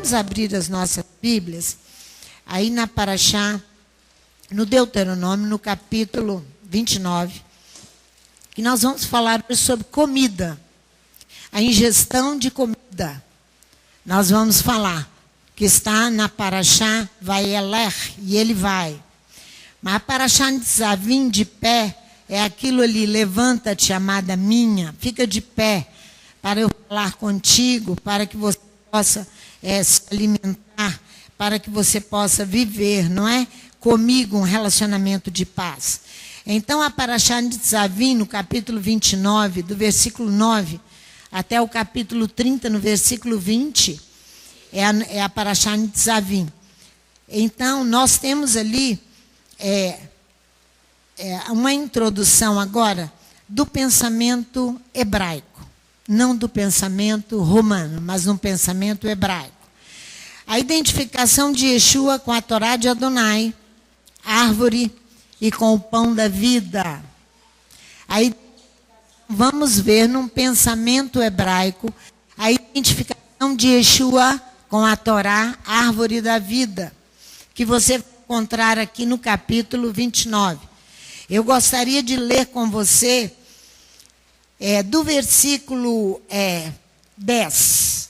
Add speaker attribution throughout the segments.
Speaker 1: vamos abrir as nossas Bíblias, aí na Paraxá, no Deuteronômio, no capítulo 29, que nós vamos falar sobre comida, a ingestão de comida. Nós vamos falar, que está na Paraxá, vai Eler, e ele vai. Mas a Paraxá Nitzavim, de pé, é aquilo ali, levanta-te, amada minha, fica de pé, para eu falar contigo, para que você possa se alimentar, para que você possa viver, não é? Comigo, um relacionamento de paz. Então, a Paraxá Nitzavim, no capítulo 29, do versículo 9, até o capítulo 30, no versículo 20, é a Paraxá Nitzavim. Então, nós temos ali uma introdução agora do pensamento hebraico. Não do pensamento romano, mas no pensamento hebraico. A identificação de Yeshua com a Torá de Adonai, árvore e com o pão da vida. Aí vamos ver num pensamento hebraico a identificação de Yeshua com a Torá, árvore da vida, que você vai encontrar aqui no capítulo 29. Eu gostaria de ler com você do versículo 10.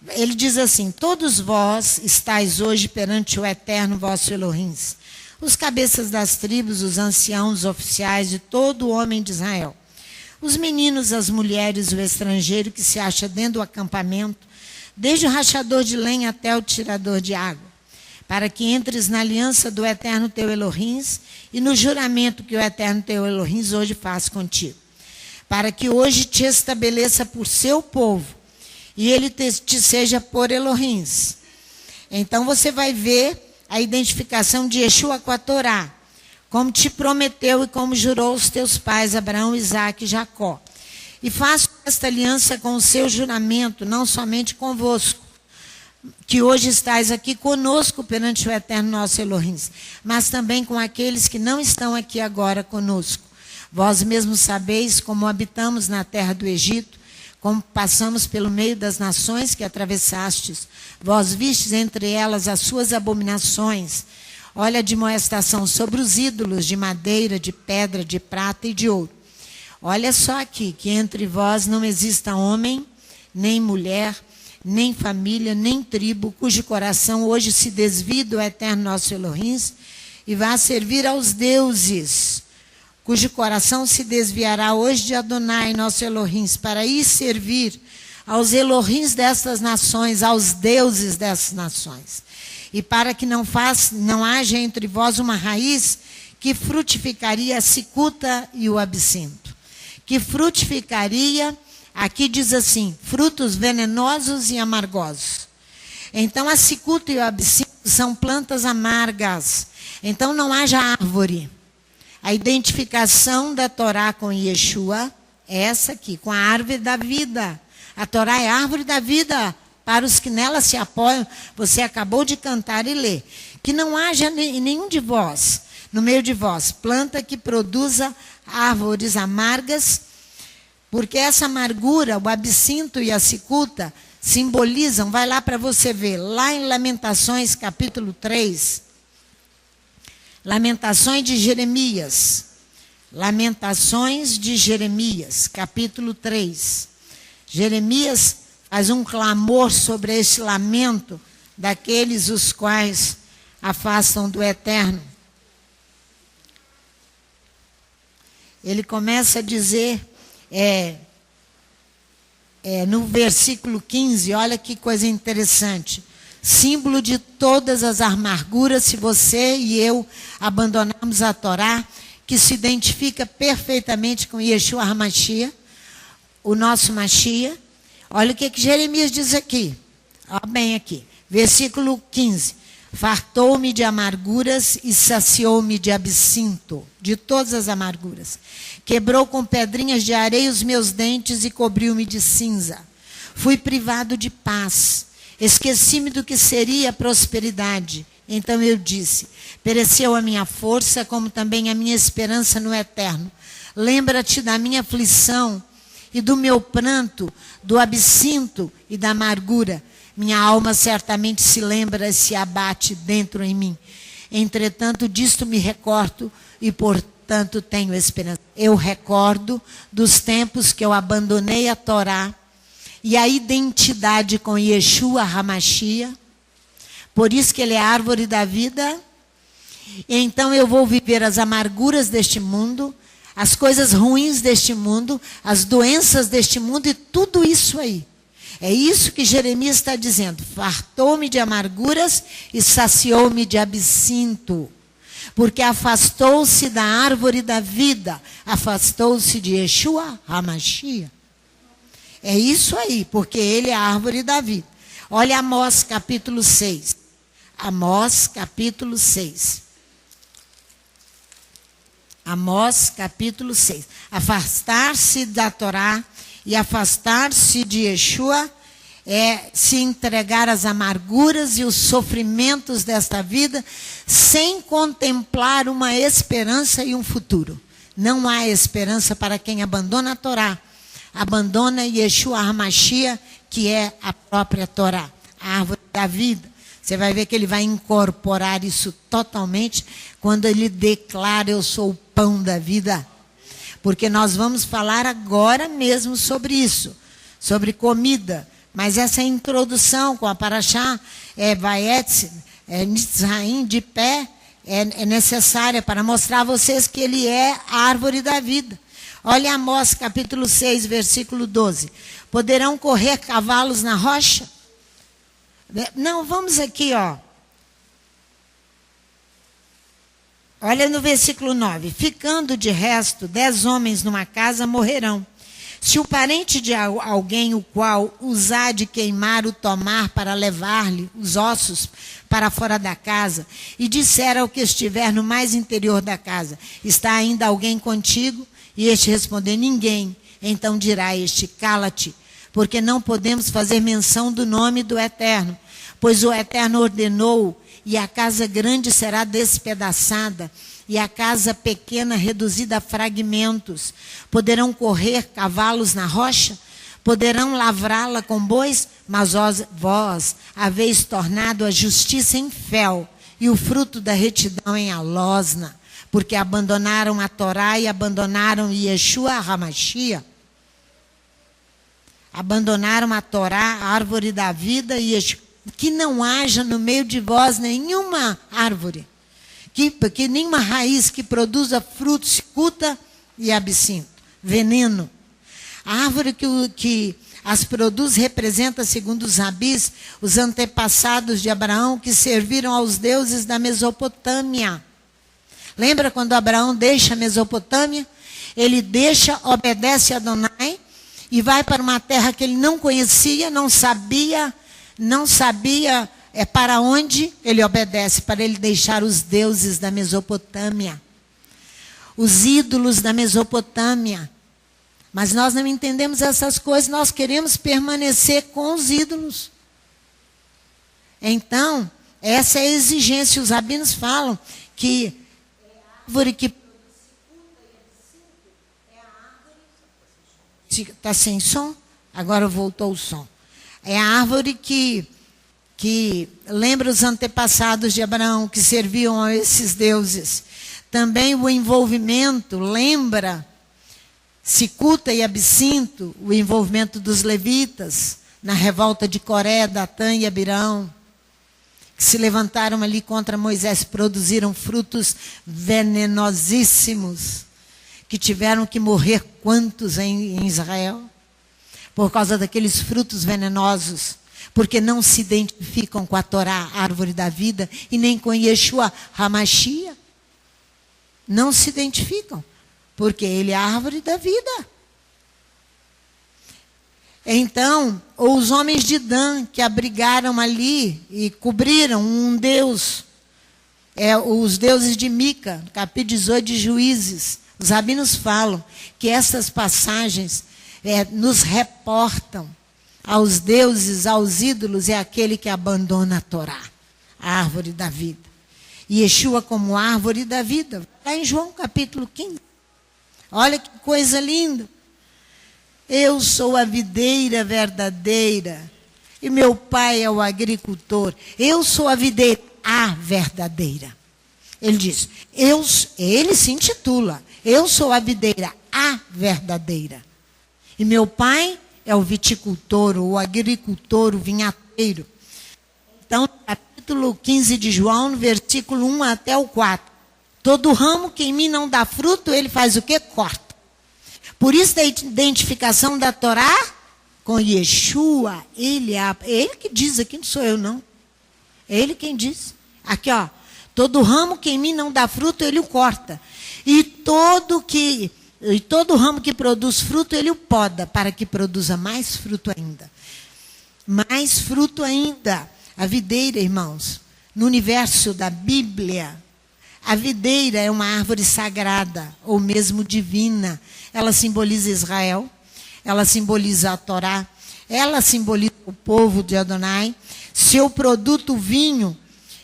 Speaker 1: Ele diz assim: todos vós estáis hoje perante o eterno vosso Elohim, os cabeças das tribos, os anciãos, os oficiais de todo o homem de Israel, os meninos, as mulheres, o estrangeiro que se acha dentro do acampamento, desde o rachador de lenha até o tirador de água, para que entres na aliança do eterno teu Elohim e no juramento que o eterno teu Elohim hoje faz contigo, para que hoje te estabeleça por seu povo e ele te seja por Elohim. Então você vai ver a identificação de Yeshua com a Torá, como te prometeu e como jurou os teus pais, Abraão, Isaque e Jacó. E faço esta aliança com o seu juramento, não somente convosco, que hoje estáis aqui conosco perante o eterno nosso Elohim, mas também com aqueles que não estão aqui agora conosco. Vós mesmos sabeis como habitamos na terra do Egito, como passamos pelo meio das nações que atravessastes. Vós vistes entre elas as suas abominações. Olha a admoestação sobre os ídolos de madeira, de pedra, de prata e de ouro. Olha só aqui, que entre vós não exista homem, nem mulher, nem família, nem tribo, cujo coração hoje se desvie do eterno nosso Elohim e vá servir aos deuses, cujo coração se desviará hoje de Adonai, nosso Elohim, para ir servir aos Elohims destas nações, aos deuses dessas nações. E para que não haja entre vós uma raiz que frutificaria a cicuta e o absinto. Que frutificaria, aqui diz assim, frutos venenosos e amargosos. Então a cicuta e o absinto são plantas amargas. Então não haja árvore. A identificação da Torá com Yeshua é essa aqui, com a árvore da vida. A Torá é a árvore da vida para os que nela se apoiam. Você acabou de cantar e ler. Que não haja nenhum de vós, no meio de vós, planta que produza árvores amargas, porque essa amargura, o absinto e a cicuta, simbolizam, vai lá para você ver, lá em Lamentações capítulo 3, Lamentações de Jeremias, capítulo 3. Jeremias faz um clamor sobre esse lamento daqueles os quais afastam do eterno. Ele começa a dizer, no versículo 15, olha que coisa interessante. Símbolo de todas as amarguras, se você e eu abandonarmos a Torá, que se identifica perfeitamente com Yeshua HaMashiach, o nosso Mashiach. Olha o que Jeremias diz aqui. Olha bem aqui. Versículo 15. Fartou-me de amarguras e saciou-me de absinto, de todas as amarguras. Quebrou com pedrinhas de areia os meus dentes e cobriu-me de cinza. Fui privado de paz. Esqueci-me do que seria a prosperidade. Então eu disse, pereceu a minha força, como também a minha esperança no eterno. Lembra-te da minha aflição e do meu pranto, do absinto e da amargura. Minha alma certamente se lembra e se abate dentro em mim. Entretanto, disto me recordo e, portanto, tenho esperança. Eu recordo dos tempos que eu abandonei a Torá e a identidade com Yeshua HaMashiach. Por isso que ele é a árvore da vida. Então eu vou viver as amarguras deste mundo, as coisas ruins deste mundo, as doenças deste mundo e tudo isso aí. É isso que Jeremias está dizendo. Fartou-me de amarguras e saciou-me de absinto. Porque afastou-se da árvore da vida, afastou-se de Yeshua HaMashiach. É isso aí, porque ele é a árvore da vida. Olha Amós capítulo 6. Amós capítulo 6. Amós capítulo 6. Afastar-se da Torá e afastar-se de Yeshua é se entregar às amarguras e os sofrimentos desta vida sem contemplar uma esperança e um futuro. Não há esperança para quem abandona a Torá, abandona Yeshua HaMashiach, que é a própria Torá, a árvore da vida. Você vai ver que ele vai incorporar isso totalmente quando ele declara: eu sou o pão da vida. Porque nós vamos falar agora mesmo sobre isso, sobre comida. Mas essa introdução com a Parashá Vayetze, Nitzraim, de pé, é necessária para mostrar a vocês que ele é a árvore da vida. Olha Amós capítulo 6, versículo 12. Poderão correr cavalos na rocha? Não, vamos aqui, ó. Olha no versículo 9. Ficando de resto 10 homens numa casa morrerão. Se o parente de alguém, o qual os há de queimar, o tomar para levar-lhe os ossos para fora da casa, e disser ao que estiver no mais interior da casa: está ainda alguém contigo? E este responder: ninguém. Então dirá este: cala-te, porque não podemos fazer menção do nome do Eterno. Pois o Eterno ordenou, e a casa grande será despedaçada, e a casa pequena reduzida a fragmentos. Poderão correr cavalos na rocha? Poderão lavrá-la com bois? Mas vós haveis tornado a justiça em fel, e o fruto da retidão em alosna, porque abandonaram a Torá e abandonaram Yeshua HaMashiach. Abandonaram a Torá, a árvore da vida, e Yeshua. Que não haja no meio de vós nenhuma árvore, que nenhuma raiz que produza fruto, cicuta e absinto, veneno. A árvore que as produz representa, segundo os rabis, os antepassados de Abraão que serviram aos deuses da Mesopotâmia. Lembra quando Abraão deixa a Mesopotâmia? Ele deixa, obedece a Adonai e vai para uma terra que ele não conhecia, não sabia para onde. Ele obedece, para ele deixar os deuses da Mesopotâmia, os ídolos da Mesopotâmia. Mas nós não entendemos essas coisas, nós queremos permanecer com os ídolos. Então, essa é a exigência. Os rabinos falam que a árvore que está sem som? Agora voltou o som. É a árvore que lembra os antepassados de Abraão, que serviam a esses deuses. Também o envolvimento lembra cicuta e absinto, o envolvimento dos levitas na revolta de Coré, Datã e Abirão, que se levantaram ali contra Moisés, produziram frutos venenosíssimos, que tiveram que morrer quantos em Israel? Por causa daqueles frutos venenosos, porque não se identificam com a Torá, a árvore da vida, e nem com Yeshua HaMashiach. Não se identificam, porque ele é a árvore da vida. Então, os homens de Dan, que abrigaram ali e cobriram um deus, os deuses de Mica, capítulo 18 de Juízes, os rabinos falam que essas passagens nos reportam aos deuses, aos ídolos, é aquele que abandona a Torá, a árvore da vida. E Yeshua como árvore da vida. Está em João capítulo 15. Olha que coisa linda. Eu sou a videira verdadeira, e meu pai é o agricultor. Eu sou a videira, a verdadeira. Ele diz, ele se intitula, eu sou a videira, a verdadeira. E meu pai é o viticultor, o agricultor, o vinhateiro. Então, capítulo 15 de João, no versículo 1 até o 4. Todo ramo que em mim não dá fruto, ele faz o quê? Corta. Por isso, a identificação da Torá com Yeshua, ele que diz aqui, não sou eu não. É ele quem diz. Aqui, ó. Todo ramo que em mim não dá fruto, ele o corta. E todo ramo que produz fruto, ele o poda, para que produza mais fruto ainda. Mais fruto ainda. A videira, irmãos, no universo da Bíblia, a videira é uma árvore sagrada, ou mesmo divina. Ela simboliza Israel, ela simboliza a Torá, ela simboliza o povo de Adonai. Seu produto, o vinho,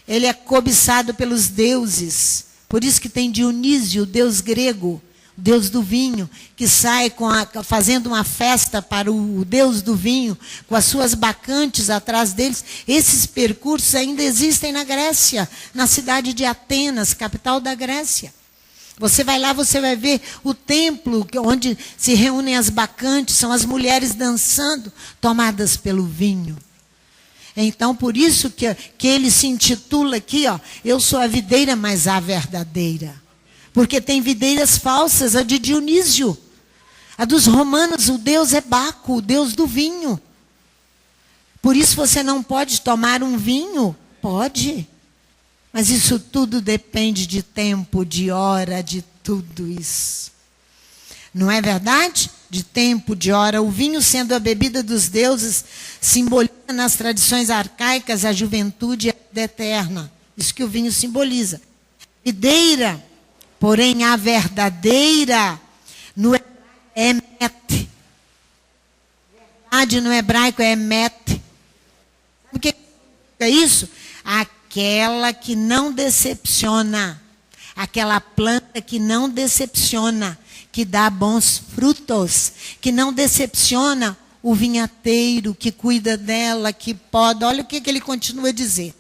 Speaker 1: ele é cobiçado pelos deuses. Por isso que tem Dionísio, o deus grego, o deus do vinho, que sai fazendo uma festa para o deus do vinho, com as suas bacantes atrás deles. Esses percursos ainda existem na Grécia, na cidade de Atenas, capital da Grécia. Você vai lá, você vai ver o templo onde se reúnem as bacantes, são as mulheres dançando, tomadas pelo vinho. Então, por isso que ele se intitula aqui, ó, eu sou a videira, mas a verdadeira. Porque tem videiras falsas, a de Dionísio. A dos romanos, o deus é Baco, o deus do vinho. Por isso você não pode tomar um vinho? Pode. Mas isso tudo depende de tempo, de hora, de tudo isso. Não é verdade? De tempo, de hora. O vinho, sendo a bebida dos deuses, simboliza nas tradições arcaicas a juventude e a vida eterna. Isso que o vinho simboliza. Videira, porém a verdadeira, no hebraico é emet. Verdade no hebraico é emet. Sabe o que é isso? Aquela que não decepciona. Aquela planta que não decepciona, que dá bons frutos, que não decepciona o vinhateiro, que cuida dela, que poda. Olha o que ele continua a dizer.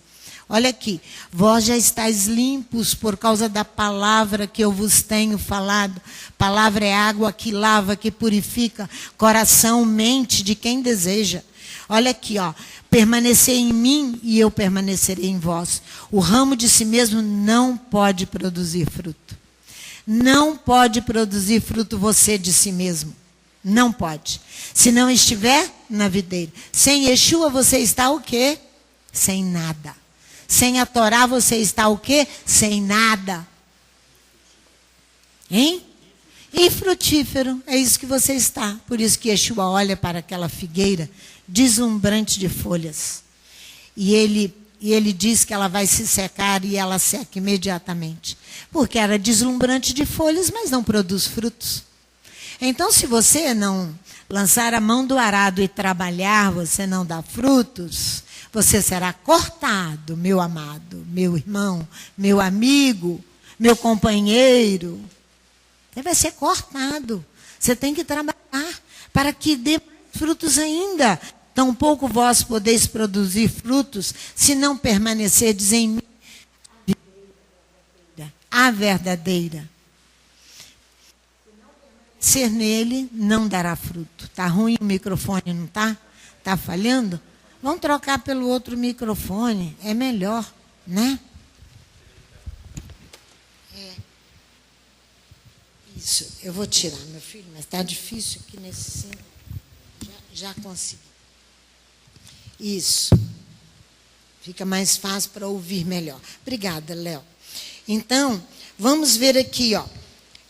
Speaker 1: Olha aqui. Vós já estáis limpos por causa da palavra que eu vos tenho falado. Palavra é água que lava, que purifica coração, mente de quem deseja. Olha aqui, ó. Permanecer em mim e eu permanecerei em vós. O ramo de si mesmo não pode produzir fruto. Não pode produzir fruto você de si mesmo. Não pode. Se não estiver na videira. Sem Yeshua você está o quê? Sem nada. Sem a Torá você está o quê? Sem nada. Hein? Infrutífero. É isso que você está. Por isso que Yeshua olha para aquela figueira deslumbrante de folhas. E ele diz que ela vai se secar e ela seca imediatamente. Porque era deslumbrante de folhas, mas não produz frutos. Então, se você não lançar a mão do arado e trabalhar, você não dá frutos, você será cortado, meu amado, meu irmão, meu amigo, meu companheiro. Você vai ser cortado. Você tem que trabalhar para que dê mais frutos ainda. Tampouco vós podeis produzir frutos se não permanecerdes em mim. A verdadeira. Ser nele não dará fruto. Está ruim o microfone, não está? Está falhando? Vamos trocar pelo outro microfone. É melhor, né? Isso, eu vou tirar, meu filho, mas está difícil aqui nesse centro. Já consegui. Isso. Fica mais fácil para ouvir melhor. Obrigada, Léo. Então, vamos ver aqui, ó.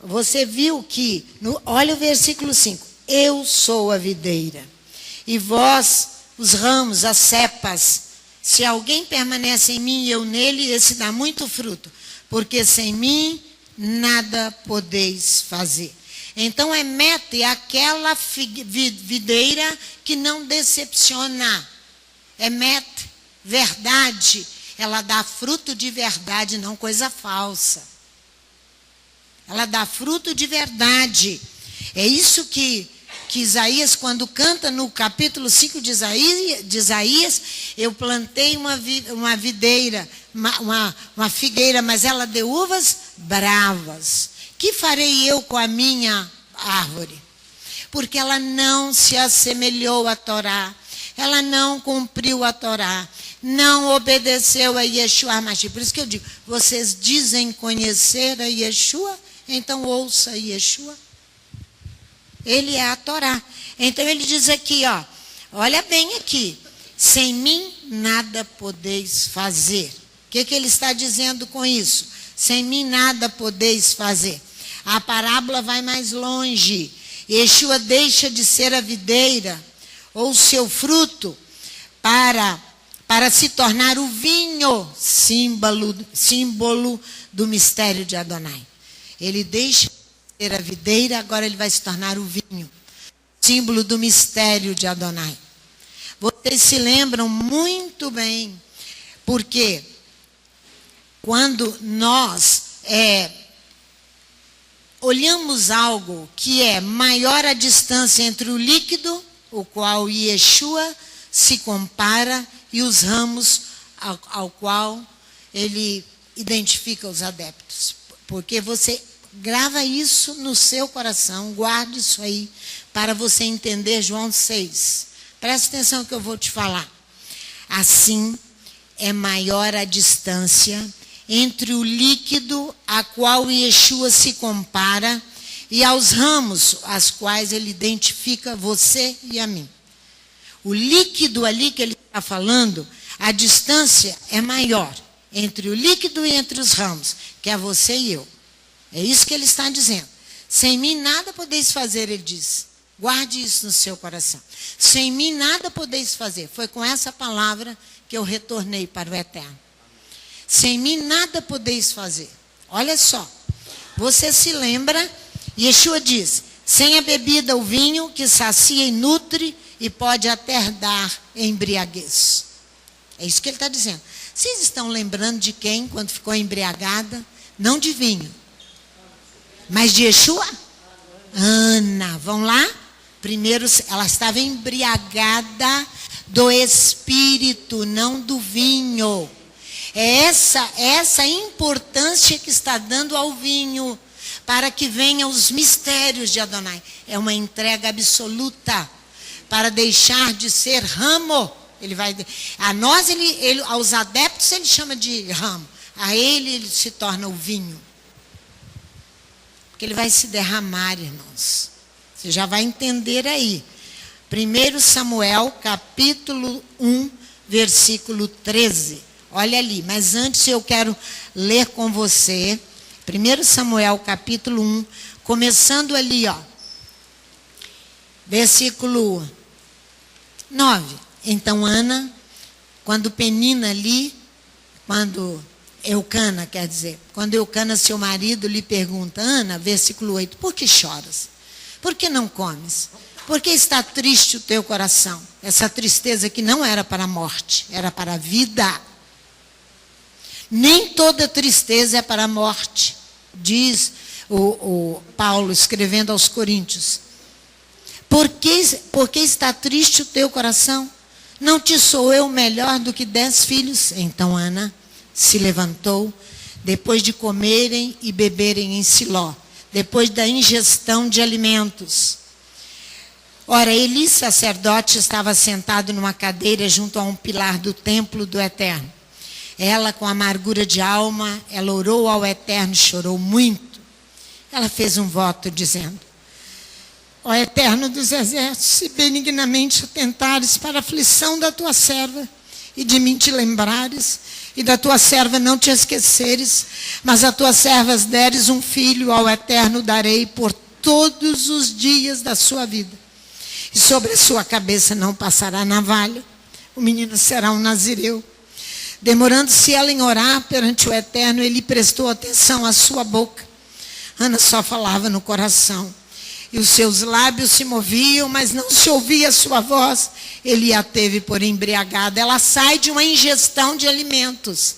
Speaker 1: Você viu que, olha o versículo 5. Eu sou a videira, e vós, os ramos, as cepas. Se alguém permanece em mim e eu nele, esse dá muito fruto. Porque sem mim, nada podeis fazer. Então, é aquela videira que não decepciona. Verdade. Ela dá fruto de verdade, não coisa falsa. Ela dá fruto de verdade. É isso que que Isaías, quando canta no capítulo 5 de Isaías, eu plantei uma videira, uma figueira, mas ela deu uvas bravas. Que farei eu com a minha árvore? Porque ela não se assemelhou à Torá, ela não cumpriu a Torá, não obedeceu a Yeshua HaMashiach. Por isso que eu digo, vocês dizem conhecer a Yeshua, então ouça Yeshua. Ele é a Torá. Então ele diz aqui, ó, olha bem aqui, sem mim nada podeis fazer. O que ele está dizendo com isso? Sem mim nada podeis fazer. A parábola vai mais longe. Yeshua deixa de ser a videira, ou seu fruto, para se tornar o vinho, símbolo do mistério de Adonai. Ele deixa de ser a videira, agora ele vai se tornar o vinho, símbolo do mistério de Adonai. Vocês se lembram muito bem, porque quando nós olhamos algo que é maior a distância entre o líquido, o qual Yeshua se compara, e os ramos ao qual ele identifica os adeptos. Porque você grava isso no seu coração, guarde isso aí, para você entender João 6. Presta atenção no que eu vou te falar. Assim, é maior a distância entre o líquido a qual Yeshua se compara e aos ramos, as quais ele identifica você e a mim. O líquido ali que ele está falando, a distância é maior entre o líquido e entre os ramos, que é você e eu. É isso que ele está dizendo. Sem mim nada podeis fazer, ele diz. Guarde isso no seu coração. Sem mim nada podeis fazer. Foi com essa palavra que eu retornei para o Eterno. Sem mim nada podeis fazer. Olha só. Você se lembra, Yeshua diz, sem a bebida o vinho que sacia e nutre e pode até dar embriaguez. É isso que ele está dizendo. Vocês estão lembrando de quem quando ficou embriagada? Não de vinho, mas de Yeshua? Ana, vão lá? Primeiro, ela estava embriagada do Espírito, não do vinho. É essa importância que está dando ao vinho, para que venham os mistérios de Adonai. É uma entrega absoluta, para deixar de ser ramo. Ele vai, a nós, aos adeptos, ele chama de ramo. A ele se torna o vinho. Porque ele vai se derramar, irmãos. Você já vai entender aí. 1 Samuel, capítulo 1, versículo 13. Olha ali, mas antes eu quero ler com você. 1 Samuel, capítulo 1, começando ali, ó. Versículo 9. Então Ana, quando Penina ali, quando Eucana, quer dizer, quando Eucana, seu marido, lhe pergunta, Ana, versículo 8, por que choras? Por que não comes? Por que está triste o teu coração? Essa tristeza que não era para a morte, era para a vida. Nem toda tristeza é para a morte, diz o Paulo escrevendo aos Coríntios. Por que está triste o teu coração? Não te sou eu melhor do que 10 filhos? Então Ana se levantou, depois de comerem e beberem em Siló, depois da ingestão de alimentos. Ora, Eli, sacerdote, estava sentado numa cadeira junto a um pilar do templo do Eterno. Ela, com amargura de alma, ela orou ao Eterno, chorou muito. Ela fez um voto dizendo, ó Eterno dos exércitos, se benignamente atentares para a aflição da tua serva, e de mim te lembrares, e da tua serva não te esqueceres, mas a tuas servas deres um filho, ao Eterno darei por todos os dias da sua vida. E sobre a sua cabeça não passará navalha, o menino será um nazireu. Demorando-se ela em orar perante o Eterno, ele prestou atenção à sua boca. Ana só falava no coração. E os seus lábios se moviam, mas não se ouvia a sua voz. Ele a teve por embriagada. Ela sai de uma ingestão de alimentos.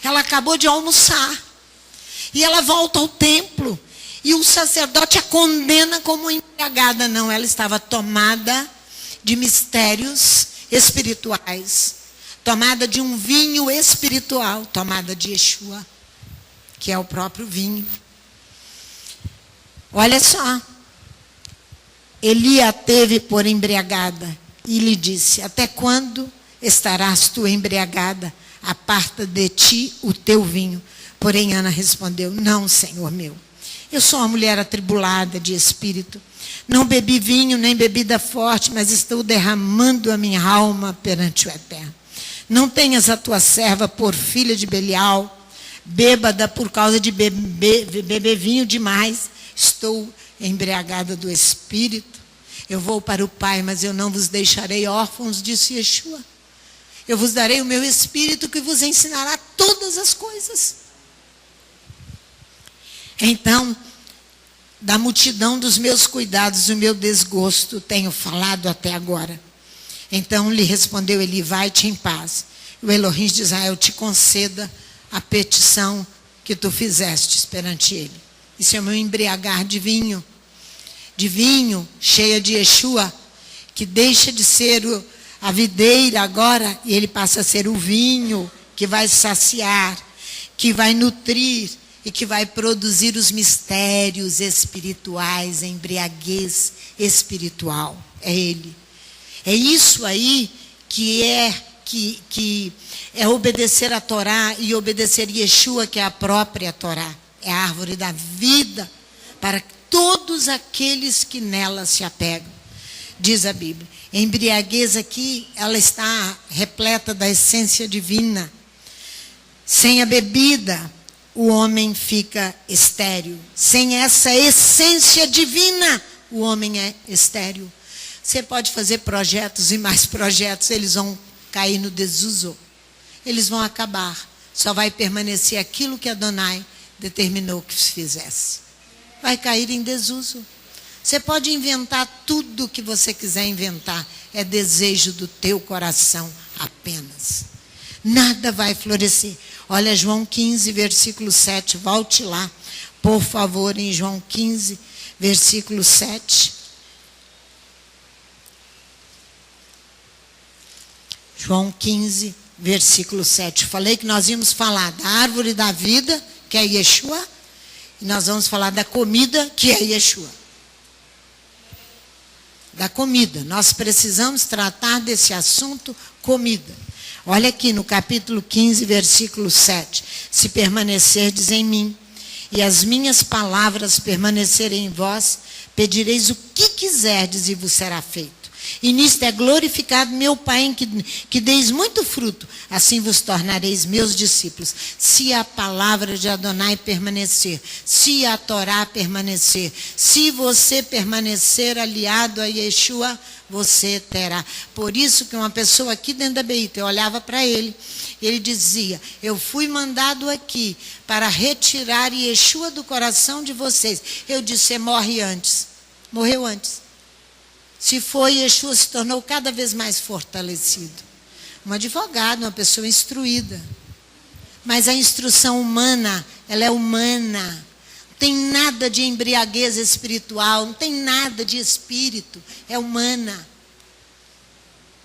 Speaker 1: Ela acabou de almoçar. E ela volta ao templo. E o sacerdote a condena como embriagada. Não, ela estava tomada de mistérios espirituais. Tomada de um vinho espiritual. Tomada de Yeshua, que é o próprio vinho. Olha só. Eli a teve por embriagada e lhe disse: até quando estarás tu embriagada? Aparta de ti o teu vinho. Porém Ana respondeu: não, Senhor meu. Eu sou uma mulher atribulada de espírito. Não bebi vinho nem bebida forte, mas estou derramando a minha alma perante o Eterno. Não tenhas a tua serva por filha de Belial, bêbada por causa de beber vinho demais. Estou embriagada do espírito. Eu vou para o Pai, mas eu não vos deixarei órfãos, disse Yeshua. Eu vos darei o meu espírito que vos ensinará todas as coisas. Então, da multidão dos meus cuidados, o meu desgosto, tenho falado até agora. Então lhe respondeu Eli: vai-te em paz. O Elohim de Israel te conceda a petição que tu fizestes perante ele. Isso é o meu embriagar de vinho cheia de Yeshua, que deixa de ser a videira agora, e ele passa a ser o vinho, que vai saciar, que vai nutrir, e que vai produzir os mistérios espirituais, a embriaguez espiritual. É ele. É isso aí que é obedecer a Torá e obedecer Yeshua, que é a própria Torá. É a árvore da vida para todos aqueles que nela se apegam. Diz a Bíblia. A embriaguez aqui, ela está repleta da essência divina. Sem a bebida, o homem fica estéril. Sem essa essência divina, o homem é estéril. Você pode fazer projetos e mais projetos, eles vão cair no desuso. Eles vão acabar. Só vai permanecer aquilo que Adonai determinou que se fizesse. Vai cair em desuso. Você pode inventar tudo o que você quiser inventar. É desejo do teu coração apenas. Nada vai florescer. Olha João 15, versículo 7. Volte lá, por favor, em João 15, versículo 7. João 15, versículo 7. Falei que nós íamos falar da árvore da vida, que é Yeshua, e nós vamos falar da comida, que é Yeshua. Da comida. Nós precisamos tratar desse assunto, comida. Olha aqui no capítulo 15, versículo 7. Se permanecerdes em mim, e as minhas palavras permanecerem em vós, pedireis o que quiserdes e vos será feito. E nisto é glorificado meu Pai, em que deis muito fruto, assim vos tornareis meus discípulos. Se a palavra de Adonai permanecer, se a Torá permanecer, se você permanecer aliado a Yeshua, você terá. Por isso que uma pessoa aqui dentro da BIT, eu olhava para ele, ele dizia: eu fui mandado aqui para retirar Yeshua do coração de vocês. Eu disse: você morre antes. Morreu antes. Se foi, Yeshua se tornou cada vez mais fortalecido. Um advogado, uma pessoa instruída. Mas a instrução humana, ela é humana. Não tem nada de embriaguez espiritual, não tem nada de espírito, é humana.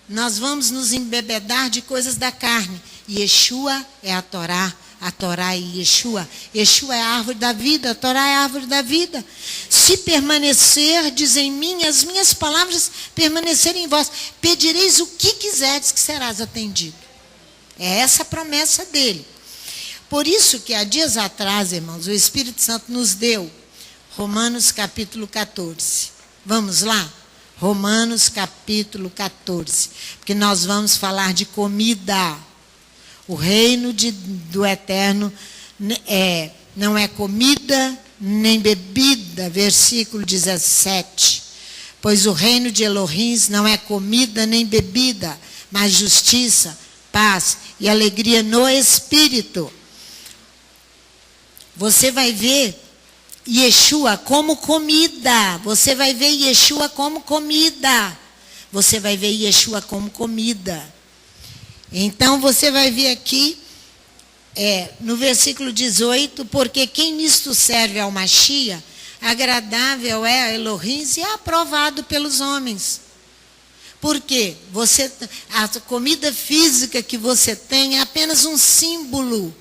Speaker 1: Nós vamos nos embebedar de coisas da carne. Yeshua é a Torá é Yeshua. Yeshua é a árvore da vida, a Torá é a árvore da vida. Se permanecerdes em mim, as minhas palavras permanecerem em vós, pedireis o que quiserdes que serás atendido. É essa a promessa dele. Por isso que há dias atrás, irmãos, o Espírito Santo nos deu Romanos capítulo 14. Vamos lá? Romanos capítulo 14. Porque nós vamos falar de comida. O reino do Eterno não é comida nem bebida, versículo 17. Pois o reino de Elohim não é comida nem bebida, mas justiça, paz e alegria no Espírito. Você vai ver Yeshua como comida. Você vai ver Yeshua como comida. Você vai ver Yeshua como comida. Então você vai ver aqui, no versículo 18, porque quem nisto serve ao Machia, Agradável é a Elohim e é aprovado pelos homens. Por quê? A comida física que você tem é apenas um símbolo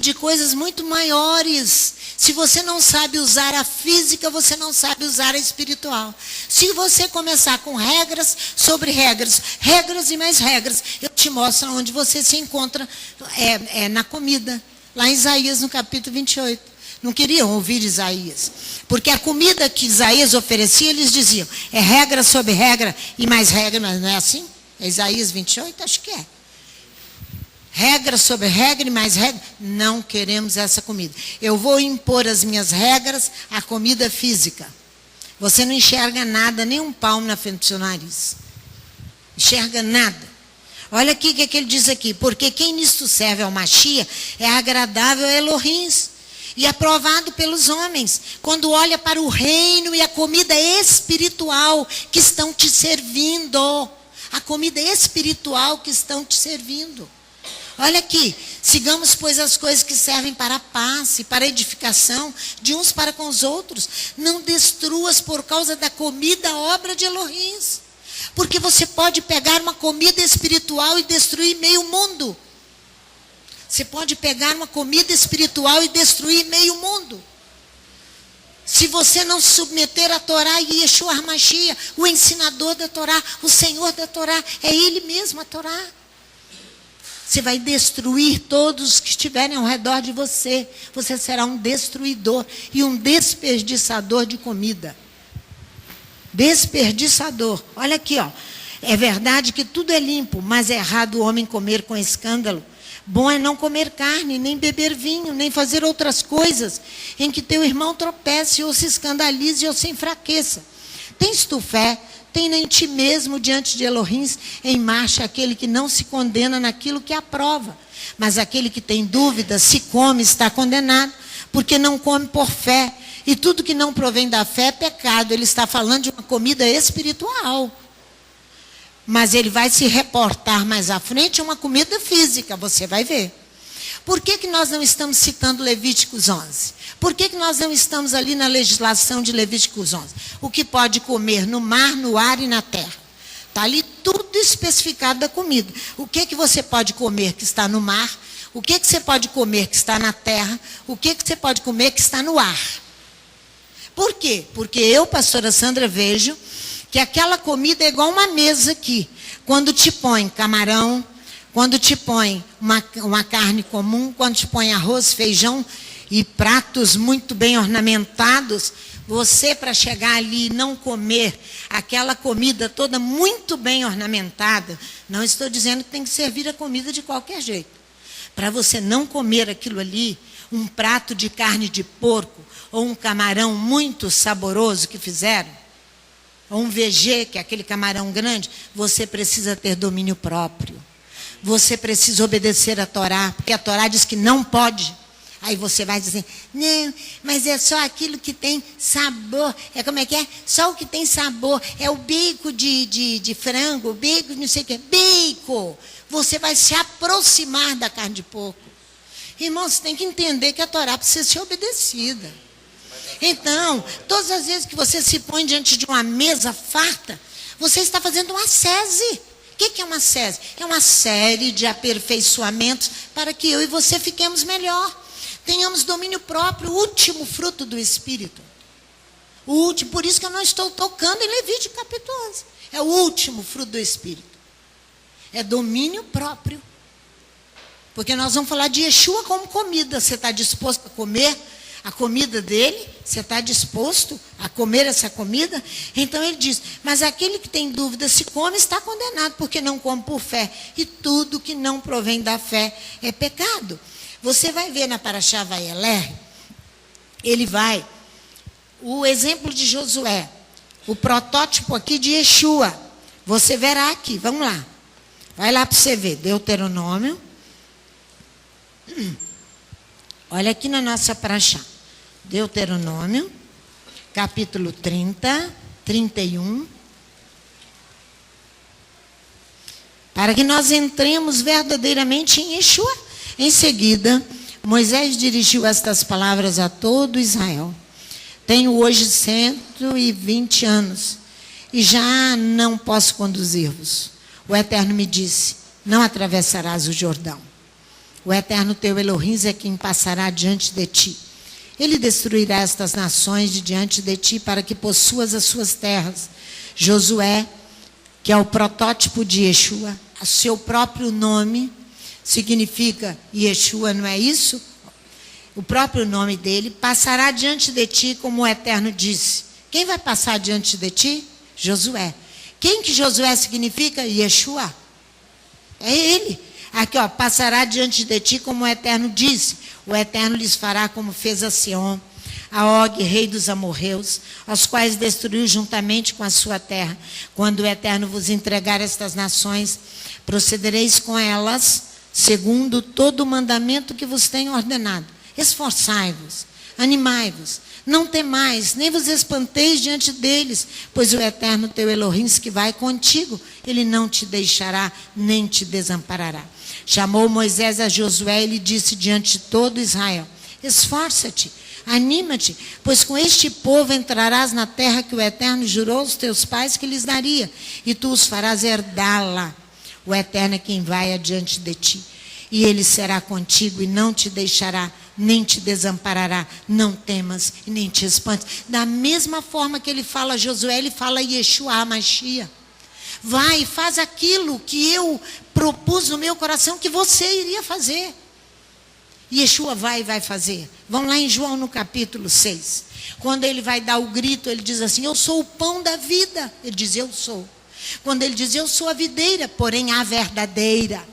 Speaker 1: de coisas muito maiores. Se você não sabe usar a física, você não sabe usar a espiritual. Se você começar com regras sobre regras, regras e mais regras, eu te mostro onde você se encontra na comida. Lá em Isaías, no capítulo 28. Não queriam ouvir Isaías. Porque a comida que Isaías oferecia, eles diziam, é regra sobre regra e mais regra, mas não é assim? É Isaías 28? Acho que é. Regra sobre regra e mais regra. Não queremos essa comida. Eu vou impor as minhas regras à comida física. Você não enxerga nada, nem um palmo na frente do seu nariz. Enxerga nada. Olha aqui o que ele diz aqui. Porque quem nisto serve ao Mashiach é agradável a Elohim e aprovado pelos homens. Quando olha para o reino e a comida espiritual que estão te servindo. A comida espiritual que estão te servindo. Olha aqui, sigamos, pois, as coisas que servem para a paz e para a edificação de uns para com os outros. Não destruas por causa da comida a obra de Elohim. Porque você pode pegar uma comida espiritual e destruir meio mundo. Você pode pegar uma comida espiritual e destruir meio mundo. Se você não se submeter à Torá e Yeshua HaMashiach, o ensinador da Torá, o Senhor da Torá, é Ele mesmo a Torá. Você vai destruir todos que estiverem ao redor de você. Você será um destruidor e um desperdiçador de comida. Desperdiçador. Olha aqui, ó. É verdade que tudo é limpo, mas é errado o homem comer com escândalo. Bom é não comer carne, nem beber vinho, nem fazer outras coisas em que teu irmão tropece ou se escandalize ou se enfraqueça. Tens tu fé? Tem em ti mesmo diante de Elohim em marcha aquele que não se condena naquilo que aprova. Mas aquele que tem dúvida, se come, está condenado, porque não come por fé. E tudo que não provém da fé é pecado. Ele está falando de uma comida espiritual. Mas ele vai se reportar mais à frente a uma comida física, você vai ver. Por que nós não estamos citando Levíticos 11? Por que nós não estamos ali na legislação de Levíticos 11? O que pode comer no mar, no ar e na terra. Está ali tudo especificado da comida. O que você pode comer que está no mar? O que você pode comer que está na terra? O que você pode comer que está no ar? Por quê? Porque eu, pastora Sandra, vejo que aquela comida é igual uma mesa aqui. Quando te põe camarão, quando te põe uma carne comum, quando te põe arroz, feijão e pratos muito bem ornamentados, você, para chegar ali e não comer aquela comida toda muito bem ornamentada, não estou dizendo que tem que servir a comida de qualquer jeito. Para você não comer aquilo ali, um prato de carne de porco ou um camarão muito saboroso que fizeram, ou um VG, que é aquele camarão grande, você precisa ter domínio próprio. Você precisa obedecer a Torá, porque a Torá diz que não pode. Aí você vai dizer, não, mas é só aquilo que tem sabor. Como é que é? Só o que tem sabor. É o bacon de frango, o bacon não sei o que. Bacon. Você vai se aproximar da carne de porco. Irmão, você tem que entender que a Torá precisa ser obedecida. Então, todas as vezes que você se põe diante de uma mesa farta, você está fazendo uma ascese. O que é uma ascese? É uma série de aperfeiçoamentos para que eu e você fiquemos melhor. Tenhamos domínio próprio, o último fruto do Espírito. O último, por isso que eu não estou tocando em Levítico capítulo 11. É o último fruto do Espírito. É domínio próprio. Porque nós vamos falar de Yeshua como comida. Você está disposto a comer a comida dele? Você está disposto a comer essa comida? Então ele diz, mas aquele que tem dúvida se come está condenado, porque não come por fé. E tudo que não provém da fé é pecado. Você vai ver na Parashá Vayeler, o exemplo de Josué, o protótipo aqui de Yeshua. Você verá aqui, vamos lá. Vai lá para você ver, Deuteronômio. Olha aqui na nossa Parashá. Deuteronômio, capítulo 30, 31. Para que nós entremos verdadeiramente em Yeshua. Em seguida, Moisés dirigiu estas palavras a todo Israel. Tenho hoje 120 anos e já não posso conduzir-vos. O Eterno me disse: não atravessarás o Jordão. O Eterno teu Elohim é quem passará diante de ti. Ele destruirá estas nações de diante de ti para que possuas as suas terras. Josué, que é o protótipo de Yeshua, o seu próprio nome significa Yeshua, não é isso? O próprio nome dele passará diante de ti, como o Eterno disse. Quem vai passar diante de ti? Josué. Quem que Josué significa? Yeshua. É ele. Aqui, ó, passará diante de ti, como o Eterno disse. O Eterno lhes fará como fez a Sião, a Og, rei dos amorreus, aos quais destruiu juntamente com a sua terra. Quando o Eterno vos entregar estas nações, procedereis com elas, segundo todo o mandamento que vos tenho ordenado. Esforçai-vos, animai-vos, não temais, nem vos espanteis diante deles, pois o Eterno teu Elohim que vai contigo, ele não te deixará, nem te desamparará. Chamou Moisés a Josué e lhe disse diante de todo Israel: esforça-te, anima-te, pois com este povo entrarás na terra que o Eterno jurou aos teus pais que lhes daria, e tu os farás herdá-la. O Eterno é quem vai adiante de ti, e ele será contigo e não te deixará, nem te desamparará. Não temas e nem te espantes. Da mesma forma que ele fala a Josué, ele fala a Yeshua HaMashiach. Vai, faz aquilo que eu propus no meu coração que você iria fazer. Yeshua vai e vai fazer. Vão lá em João no capítulo 6. Quando ele vai dar o grito, ele diz assim: eu sou o pão da vida. Ele diz: eu sou. Quando ele diz: eu sou a videira, porém a verdadeira.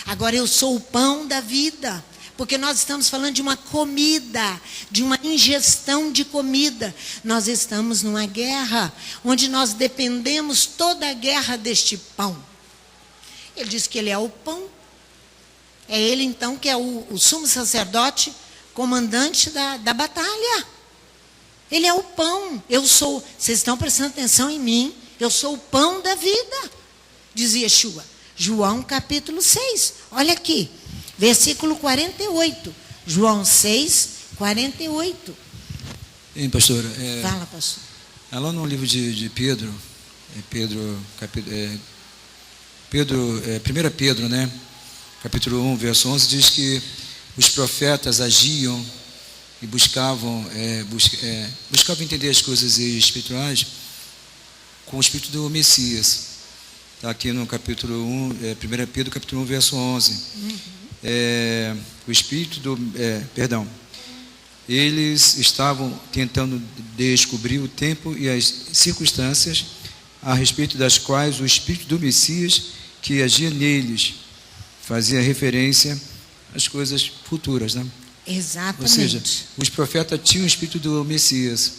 Speaker 1: Agora eu sou o pão da vida. Porque nós estamos falando de uma comida, de uma ingestão de comida. Nós estamos numa guerra, onde nós dependemos toda a guerra deste pão. Ele diz que ele é o pão. É ele então que é o sumo sacerdote, comandante da batalha. Ele é o pão. Eu sou, vocês estão prestando atenção em mim, eu sou o pão da vida, diz Yeshua. João capítulo 6, olha aqui. Versículo 48. João 6, 48.
Speaker 2: Hein, pastora?
Speaker 1: Fala, pastor.
Speaker 2: Lá no livro de Pedro, 1 Pedro, né? Capítulo 1, verso 11, diz que os profetas agiam e buscavam entender as coisas espirituais com o espírito do Messias. Está aqui no capítulo 1, 1 Pedro, capítulo 1, verso 11. O espírito eles estavam tentando descobrir o tempo e as circunstâncias a respeito das quais o espírito do Messias que agia neles fazia referência às coisas futuras, né?
Speaker 1: Exatamente.
Speaker 2: Ou seja, os profetas tinham o espírito do Messias.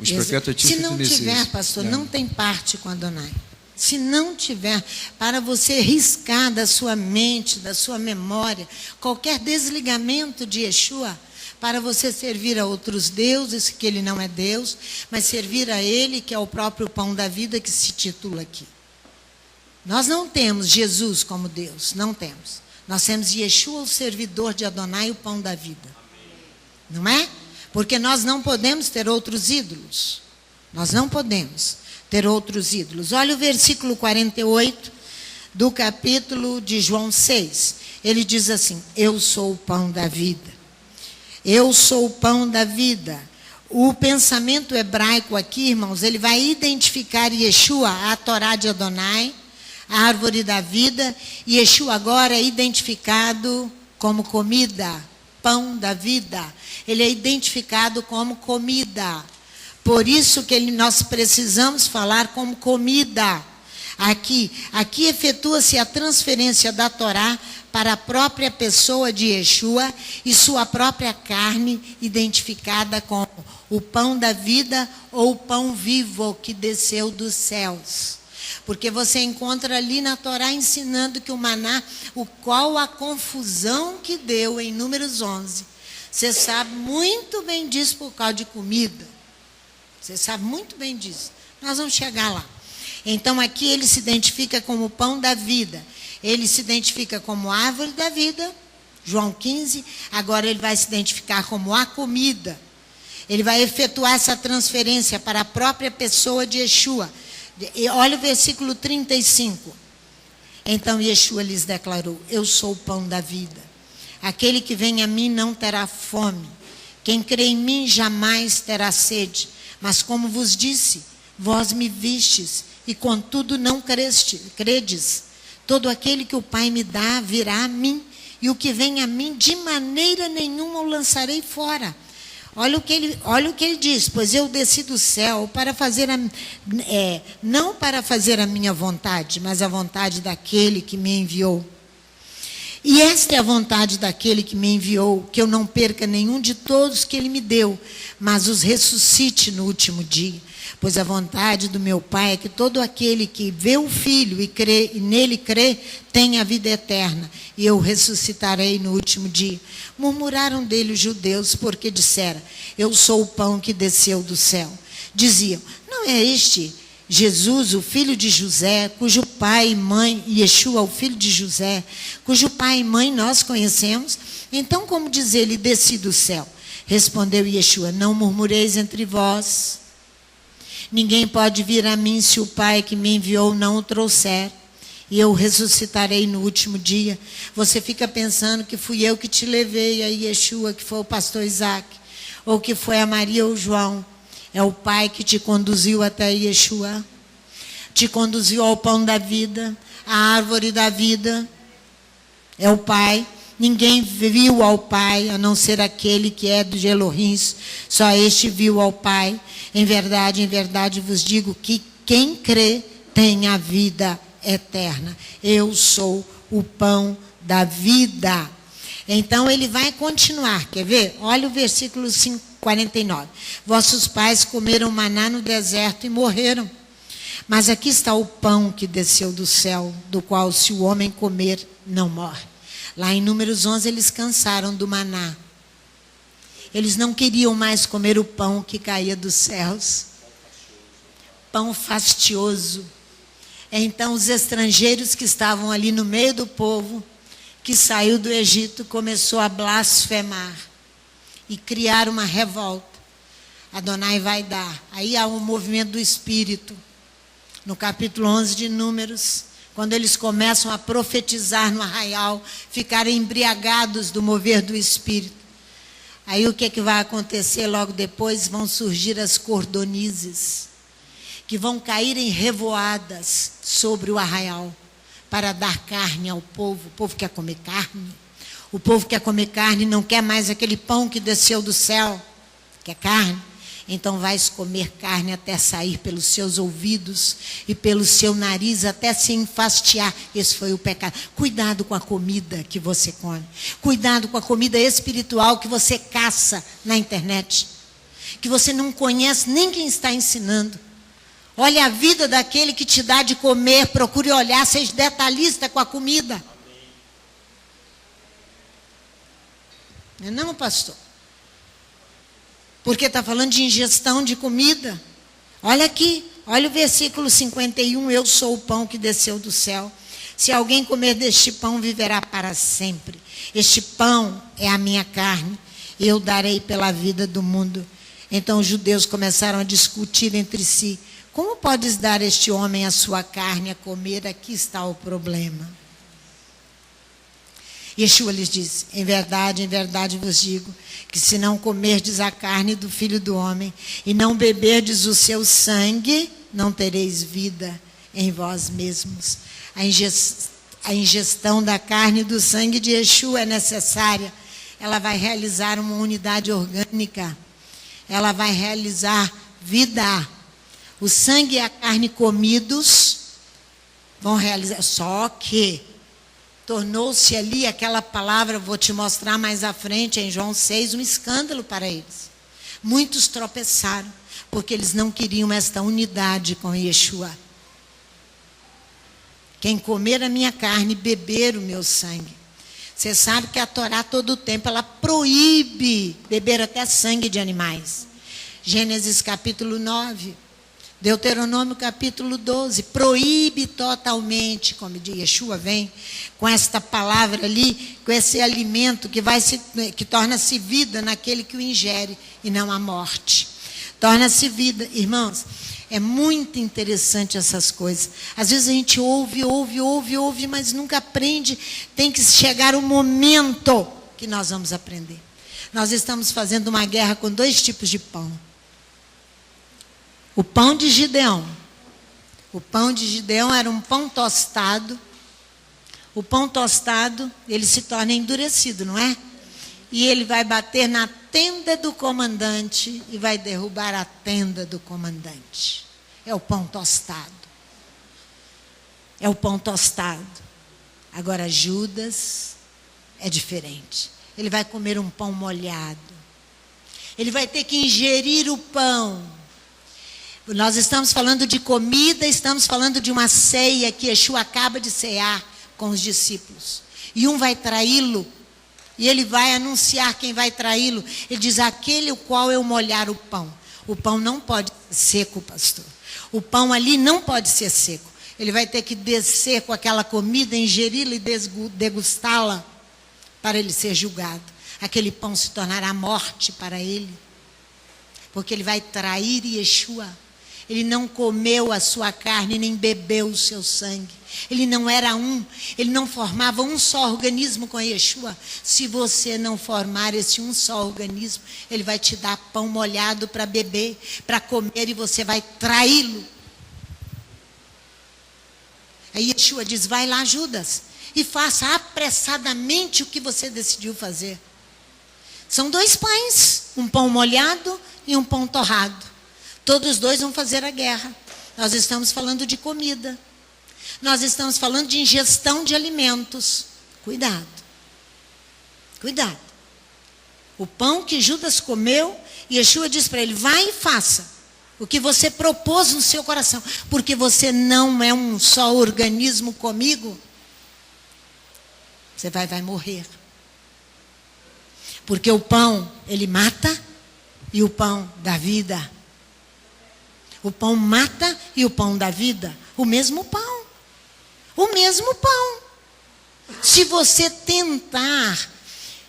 Speaker 2: Os profetas tinham o espírito do Messias.
Speaker 1: Se não tiver, pastor, não tem parte com Adonai. Se não tiver, para você riscar da sua mente, da sua memória, qualquer desligamento de Yeshua, para você servir a outros deuses, que ele não é Deus, mas servir a ele, que é o próprio pão da vida, que se titula aqui. Nós não temos Jesus como Deus, não temos. Nós temos Yeshua, o servidor de Adonai, o pão da vida. Não é? Porque nós não podemos ter outros ídolos. Nós não podemos ter outros ídolos. Olha o versículo 48 do capítulo de João 6. Ele diz assim: eu sou o pão da vida. Eu sou o pão da vida. O pensamento hebraico aqui, irmãos, ele vai identificar Yeshua, a Torá de Adonai, a árvore da vida. E Yeshua agora é identificado como comida, pão da vida. Ele é identificado como comida. Por isso que nós precisamos falar como comida. Aqui efetua-se a transferência da Torá para a própria pessoa de Yeshua e sua própria carne, identificada como o pão da vida ou o pão vivo que desceu dos céus. Porque você encontra ali na Torá ensinando que o maná, o qual a confusão que deu em Números 11. Você sabe muito bem disso por causa de comida. Você sabe muito bem disso. Nós vamos chegar lá. Então aqui ele se identifica como o pão da vida. Ele se identifica como árvore da vida. João 15. Agora ele vai se identificar como a comida. Ele vai efetuar essa transferência para a própria pessoa de Yeshua. E olha o versículo 35. Então Yeshua lhes declarou: eu sou o pão da vida. Aquele que vem a mim não terá fome. Quem crê em mim jamais terá sede. Mas como vos disse, vós me vistes, e contudo não credes. Todo aquele que o Pai me dá virá a mim, e o que vem a mim de maneira nenhuma o lançarei fora. Olha o que ele diz: pois eu desci do céu para fazer não para fazer a minha vontade, mas a vontade daquele que me enviou. E esta é a vontade daquele que me enviou, que eu não perca nenhum de todos que ele me deu, mas os ressuscite no último dia. Pois a vontade do meu Pai é que todo aquele que vê o Filho e nele crê, tenha a vida eterna, e eu ressuscitarei no último dia. Murmuraram dele os judeus, porque disseram: eu sou o pão que desceu do céu. Diziam: não é este Jesus, o filho de José, cujo pai e mãe, Yeshua, o filho de José, cujo pai e mãe nós conhecemos? Então, como diz ele, desci do céu? Respondeu Yeshua: não murmureis entre vós. Ninguém pode vir a mim se o Pai que me enviou não o trouxer, e eu ressuscitarei no último dia. Você fica pensando que fui eu que te levei a Yeshua, que foi o pastor Isaac, ou que foi a Maria ou João. É o Pai que te conduziu até Yeshua, te conduziu ao pão da vida, à árvore da vida. É o Pai. Ninguém viu ao Pai, a não ser aquele que é dos Elohins. Só este viu ao Pai. Em verdade vos digo que quem crê tem a vida eterna. Eu sou o pão da vida. Então ele vai continuar, quer ver? Olha o versículo 49. Vossos pais comeram maná no deserto e morreram. Mas aqui está o pão que desceu do céu, do qual se o homem comer, não morre. Lá em Números 11 eles cansaram do maná. Eles não queriam mais comer o pão que caía dos céus. Pão fastioso. Então os estrangeiros que estavam ali no meio do povo, que saiu do Egito, começou a blasfemar e criar uma revolta. Adonai vai dar. Aí há um movimento do Espírito. No capítulo 11 de Números, quando eles começam a profetizar no arraial, ficarem embriagados do mover do Espírito. Aí o que é que vai acontecer logo depois? Vão surgir as cordonizes, que vão cair em revoadas sobre o arraial, para dar carne ao povo. O povo quer comer carne. O povo quer comer carne, não quer mais aquele pão que desceu do céu. Quer carne? Então vais comer carne até sair pelos seus ouvidos e pelo seu nariz, até se enfastiar. Esse foi o pecado. Cuidado com a comida que você come. Cuidado com a comida espiritual que você caça na internet, que você não conhece nem quem está ensinando. Olha a vida daquele que te dá de comer. Procure olhar, seja detalhista com a comida. Não, pastor? Porque está falando de ingestão de comida. Olha aqui, olha o versículo 51. Eu sou o pão que desceu do céu. Se alguém comer deste pão, viverá para sempre. Este pão é a minha carne. Eu darei pela vida do mundo. Então os judeus começaram a discutir entre si. Como podes dar este homem a sua carne a comer? Aqui está o problema. Yeshua lhes disse: em verdade vos digo, que se não comerdes a carne do Filho do Homem, e não beberdes o seu sangue, não tereis vida em vós mesmos. A ingestão da carne e do sangue de Yeshua é necessária. Ela vai realizar uma unidade orgânica. Ela vai realizar vida. O sangue e a carne comidos vão realizar, só que tornou-se ali aquela palavra, vou te mostrar mais à frente, em João 6, um escândalo para eles. Muitos tropeçaram, porque eles não queriam esta unidade com Yeshua. Quem comer a minha carne e beber o meu sangue. Você sabe que a Torá todo o tempo, ela proíbe beber até sangue de animais. Gênesis capítulo 9. Deuteronômio capítulo 12, proíbe totalmente, como diz Yeshua, vem com esta palavra ali, com esse alimento que torna-se vida naquele que o ingere e não a morte. Torna-se vida, irmãos, é muito interessante essas coisas. Às vezes a gente ouve, mas nunca aprende. Tem que chegar o momento que nós vamos aprender. Nós estamos fazendo uma guerra com 2 tipos de pão. O pão de Gideão. O pão de Gideão era um pão tostado. O pão tostado, ele se torna endurecido, não é? E ele vai bater na tenda do comandante e vai derrubar a tenda do comandante. É o pão tostado. É o pão tostado. Agora Judas é diferente. Ele vai comer um pão molhado. Ele vai ter que ingerir o pão. Nós estamos falando de comida, estamos falando de uma ceia que Yeshua acaba de cear com os discípulos. E um vai traí-lo, e ele vai anunciar quem vai traí-lo. Ele diz, aquele o qual eu molhar o pão. O pão não pode ser seco, pastor. O pão ali não pode ser seco. Ele vai ter que descer com aquela comida, ingeri-la e degustá-la para ele ser julgado. Aquele pão se tornará morte para ele. Porque ele vai trair Yeshua. Ele não comeu a sua carne, nem bebeu o seu sangue. Ele não era ele não formava um só organismo com Yeshua. Se você não formar esse um só organismo, ele vai te dar pão molhado para beber, para comer, e você vai traí-lo. Aí Yeshua diz, vai lá, Judas, e faça apressadamente o que você decidiu fazer. São 2 pães, um pão molhado e um pão torrado. Todos os 2 vão fazer a guerra. Nós estamos falando de comida. Nós estamos falando de ingestão de alimentos. Cuidado. Cuidado. O pão que Judas comeu, Yeshua diz para ele, vai e faça o que você propôs no seu coração. Porque você não é um só organismo comigo. Você vai morrer. Porque o pão, ele mata, e o pão dá vida. O pão mata e o pão dá vida. O mesmo pão. O mesmo pão. Se você tentar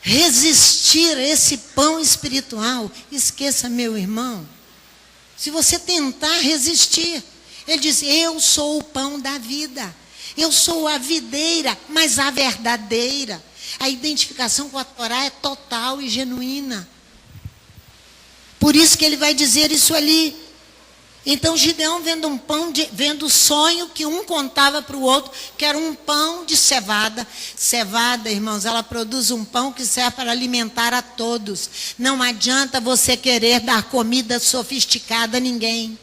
Speaker 1: resistir a esse pão espiritual, esqueça, meu irmão. Se você tentar resistir, ele diz, eu sou o pão da vida. Eu sou a videira, mas a verdadeira. A identificação com a Torá é total e genuína. Por isso que ele vai dizer isso ali. Então Gideão vendo o sonho que um contava para o outro, que era um pão de cevada. Cevada, irmãos, ela produz um pão que serve para alimentar a todos. Não adianta você querer dar comida sofisticada a ninguém,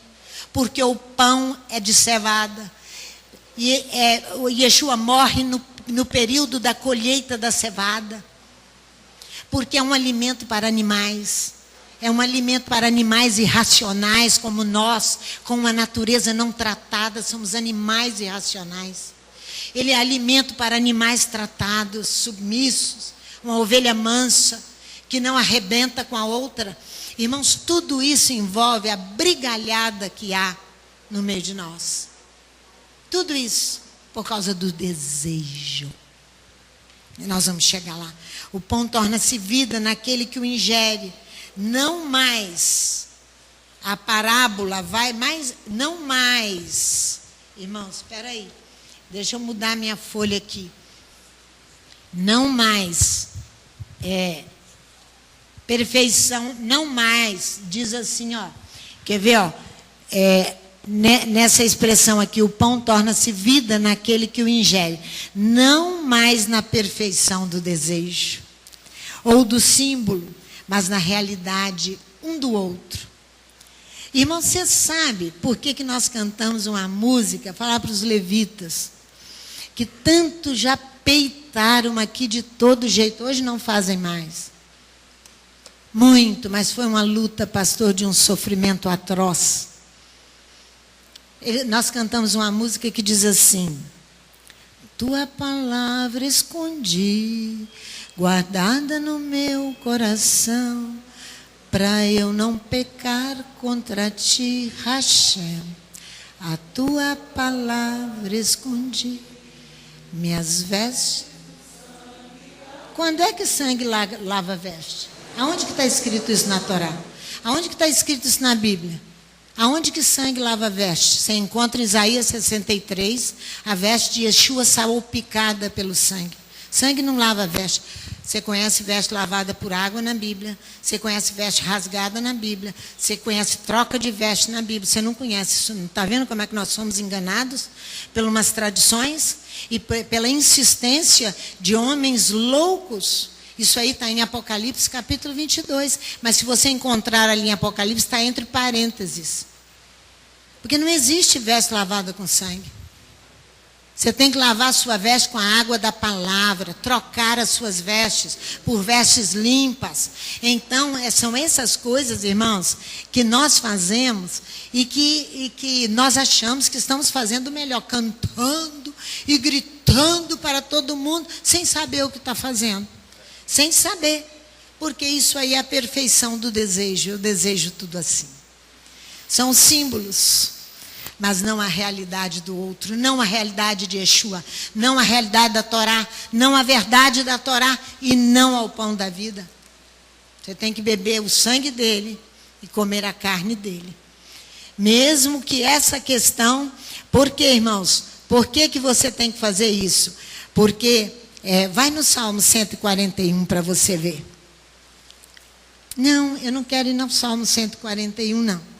Speaker 1: porque o pão é de cevada. E o Yeshua morre no período da colheita da cevada, porque é um alimento para animais. É um alimento para animais irracionais como nós, com uma natureza não tratada, somos animais irracionais. Ele é alimento para animais tratados, submissos, uma ovelha mansa, que não arrebenta com a outra. Irmãos, tudo isso envolve a brigalhada que há no meio de nós. Tudo isso por causa do desejo. E nós vamos chegar lá. O pão torna-se vida naquele que o ingere. Não mais, a parábola vai mais, não mais. Irmãos, espera aí, deixa eu mudar minha folha aqui. Não mais, perfeição, não mais, diz assim, ó, quer ver, ó, nessa expressão aqui, o pão torna-se vida naquele que o ingere. Não mais na perfeição do desejo, ou do símbolo, mas na realidade um do outro. Irmão, você sabe por que nós cantamos uma música, falar para os levitas, que tanto já peitaram aqui de todo jeito, hoje não fazem mais. Muito, mas foi uma luta, pastor, de um sofrimento atroz. Nós cantamos uma música que diz assim, tua palavra escondi, guardada no meu coração, para eu não pecar contra ti, Hashem. a tua palavra escondi, minhas vestes. Quando é que sangue lava a veste? Aonde que está escrito isso na Torá? Aonde que está escrito isso na Bíblia? Aonde que sangue lava a veste? Você encontra em Isaías 63, a veste de Yeshua salpicada pelo sangue. Sangue não lava a veste. Você conhece veste lavada por água na Bíblia. Você conhece veste rasgada na Bíblia. Você conhece troca de veste na Bíblia. Você não conhece isso. Não está vendo como é que nós somos enganados? Por umas tradições e pela insistência de homens loucos. Isso aí está em Apocalipse capítulo 22. Mas se você encontrar ali em Apocalipse, está entre parênteses. Porque não existe veste lavada com sangue. Você tem que lavar a sua veste com a água da palavra, trocar as suas vestes por vestes limpas. Então, são essas coisas, irmãos, que nós fazemos e que nós achamos que estamos fazendo melhor, cantando e gritando para todo mundo, sem saber o que está fazendo. Sem saber, porque isso aí é a perfeição do desejo, eu desejo tudo assim. São símbolos. Mas não a realidade do outro, não a realidade de Yeshua, não a realidade da Torá, não a verdade da Torá e não ao pão da vida. Você tem que beber o sangue dele e comer a carne dele. Mesmo que essa questão, por que, irmãos? Por que você tem que fazer isso? Porque, vai no Salmo 141 para você ver. Não, eu não quero ir no Salmo 141, não.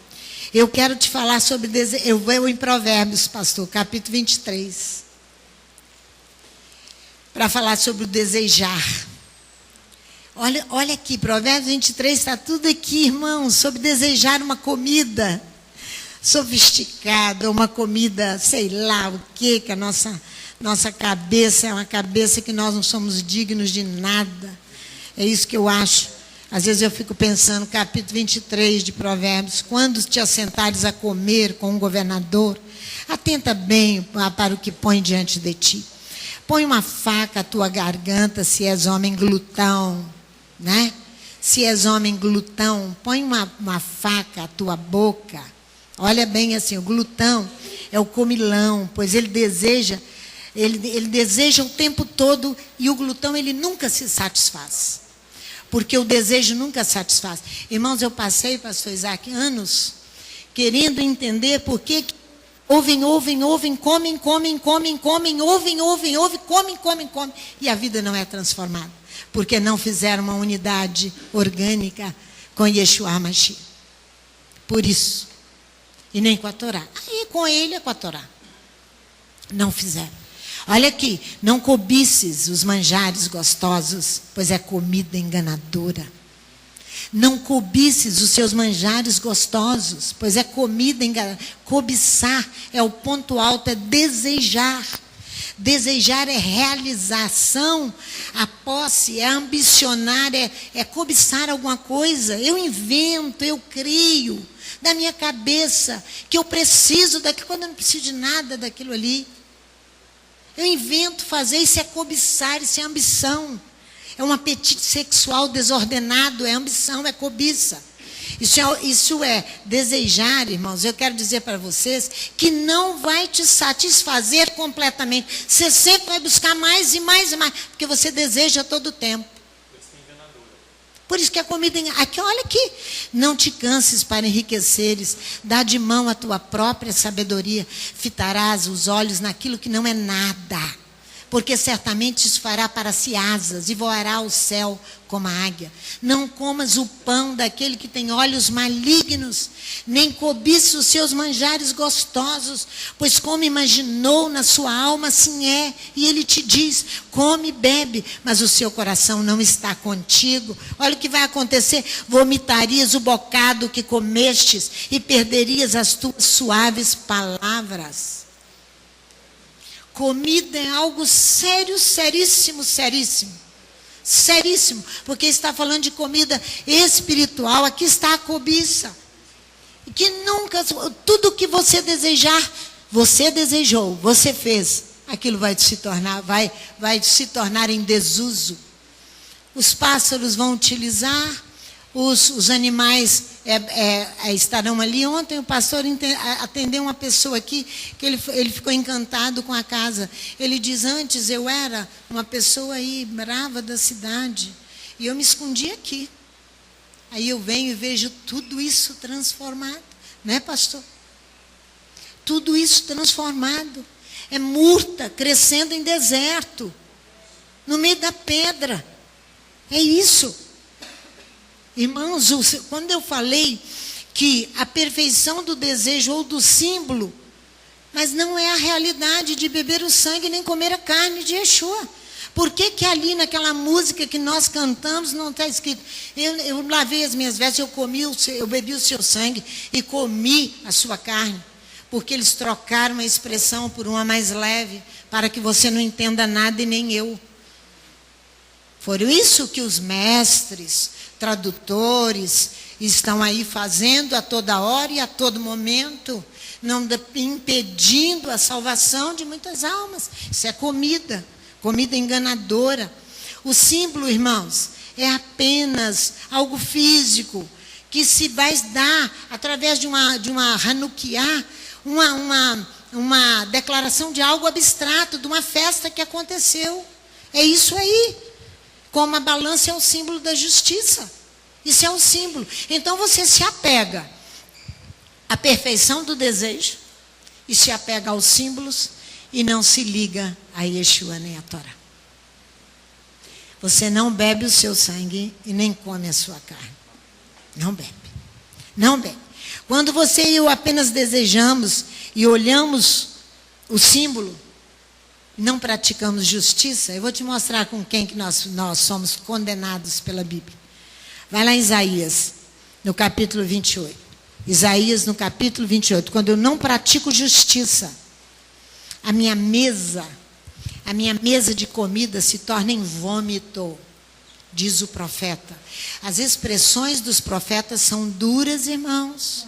Speaker 1: Eu quero te falar sobre desejo. Eu vou em Provérbios, pastor, capítulo 23. Para falar sobre o desejar. Olha aqui, Provérbios 23, está tudo aqui, irmãos, sobre desejar uma comida sofisticada, uma comida, sei lá o que a nossa cabeça é uma cabeça que nós não somos dignos de nada. É isso que eu acho. Às vezes eu fico pensando, capítulo 23 de Provérbios, quando te assentares a comer com um governador, atenta bem para o que põe diante de ti. Põe uma faca à tua garganta, se és homem glutão, né? Se és homem glutão, põe uma faca à tua boca. Olha bem assim, o glutão é o comilão, pois ele deseja o tempo todo, e o glutão ele nunca se satisfaz. Porque o desejo nunca satisfaz. Irmãos, eu passei, pastor Isaac, anos querendo entender por que ouvem, comem, comem, e a vida não é transformada. Porque não fizeram uma unidade orgânica com Yeshua Mashiach. Por isso. E nem com a Torá. Aí com ele é com a Torá. Não fizeram. Olha aqui, não cobices os manjares gostosos, pois é comida enganadora. Não cobices os seus manjares gostosos, pois é comida enganadora. Cobiçar é o ponto alto, é desejar. Desejar é realização, a posse, é ambicionar, é cobiçar alguma coisa. Eu invento, eu crio da minha cabeça que eu preciso daquilo, quando eu não preciso de nada daquilo ali. Eu invento fazer, isso é cobiçar, isso é ambição. É um apetite sexual desordenado, é ambição, é cobiça. Isso é desejar, irmãos. Eu quero dizer para vocês que não vai te satisfazer completamente. Você sempre vai buscar mais e mais e mais, porque você deseja todo o tempo. Por isso que a comida... Aqui, olha aqui. Não te canses para enriqueceres. Dá de mão a tua própria sabedoria. Fitarás os olhos naquilo que não é nada. Porque certamente isso fará para si asas e voará ao céu como a águia. Não comas o pão daquele que tem olhos malignos, nem cobices os seus manjares gostosos, pois como imaginou na sua alma, assim é. E ele te diz, come e bebe, mas o seu coração não está contigo. Olha o que vai acontecer, vomitarias o bocado que comestes e perderias as tuas suaves palavras. Comida é algo sério, seríssimo, seríssimo. Seríssimo, porque está falando de comida espiritual. Aqui está a cobiça. Que nunca, tudo que você desejar, você desejou, você fez. Aquilo vai se tornar em desuso. Os pássaros vão utilizar, os animais estarão ali. Ontem o pastor atendeu uma pessoa aqui, que ele ficou encantado com a casa. Ele diz, antes eu era uma pessoa aí brava da cidade, e eu me escondi aqui. Aí eu venho e vejo tudo isso transformado, né, pastor? Tudo isso transformado. É murta, crescendo em deserto, no meio da pedra. É isso. Irmãos, quando eu falei que a perfeição do desejo ou do símbolo, mas não é a realidade de beber o sangue nem comer a carne de Yeshua. Por que que ali naquela música que nós cantamos não está escrito, eu lavei as minhas vestes, eu bebi o seu sangue e comi a sua carne? Porque eles trocaram a expressão por uma mais leve, para que você não entenda nada e nem eu. Foi isso que os mestres, tradutores, estão aí fazendo a toda hora e a todo momento, não impedindo a salvação de muitas almas. Isso é comida enganadora. O símbolo, irmãos, é apenas algo físico, que se vai dar através de uma Hanukkah, uma declaração de algo abstrato, de uma festa que aconteceu. É isso aí. Como a balança é o símbolo da justiça. Isso é um símbolo. Então você se apega à perfeição do desejo e se apega aos símbolos e não se liga a Yeshua nem a Torá. Você não bebe o seu sangue e nem come a sua carne. Não bebe. Não bebe. Quando você e eu apenas desejamos e olhamos o símbolo, não praticamos justiça, eu vou te mostrar com quem que nós somos condenados pela Bíblia. Vai lá em Isaías, no capítulo 28. Isaías, no capítulo 28. Quando eu não pratico justiça, a minha mesa de comida se torna em vômito, diz o profeta. As expressões dos profetas são duras, irmãos.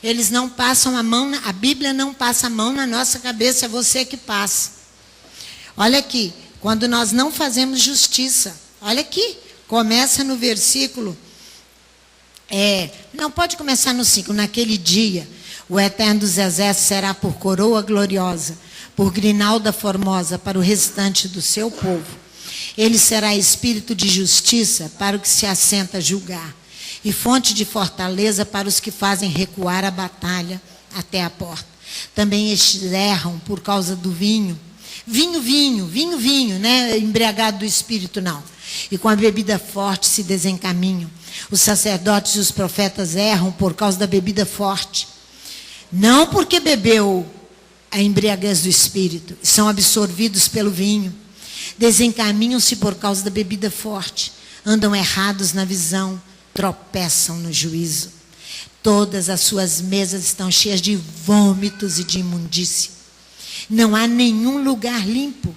Speaker 1: Eles não passam a mão, a Bíblia não passa a mão na nossa cabeça, é você que passa. Olha aqui, quando nós não fazemos justiça, olha aqui, começa no versículo, não pode começar no 5, naquele dia, o Eterno dos Exércitos será por coroa gloriosa, por grinalda formosa para o restante do seu povo. Ele será espírito de justiça para o que se assenta a julgar, e fonte de fortaleza para os que fazem recuar a batalha até a porta. Também estes erram por causa do vinho, né? Embriagado do espírito, não. E com a bebida forte se desencaminham. Os sacerdotes e os profetas erram por causa da bebida forte. Não porque bebeu a embriaguez do espírito, são absorvidos pelo vinho. Desencaminham-se por causa da bebida forte. Andam errados na visão, tropeçam no juízo. Todas as suas mesas estão cheias de vômitos e de imundície. Não há nenhum lugar limpo.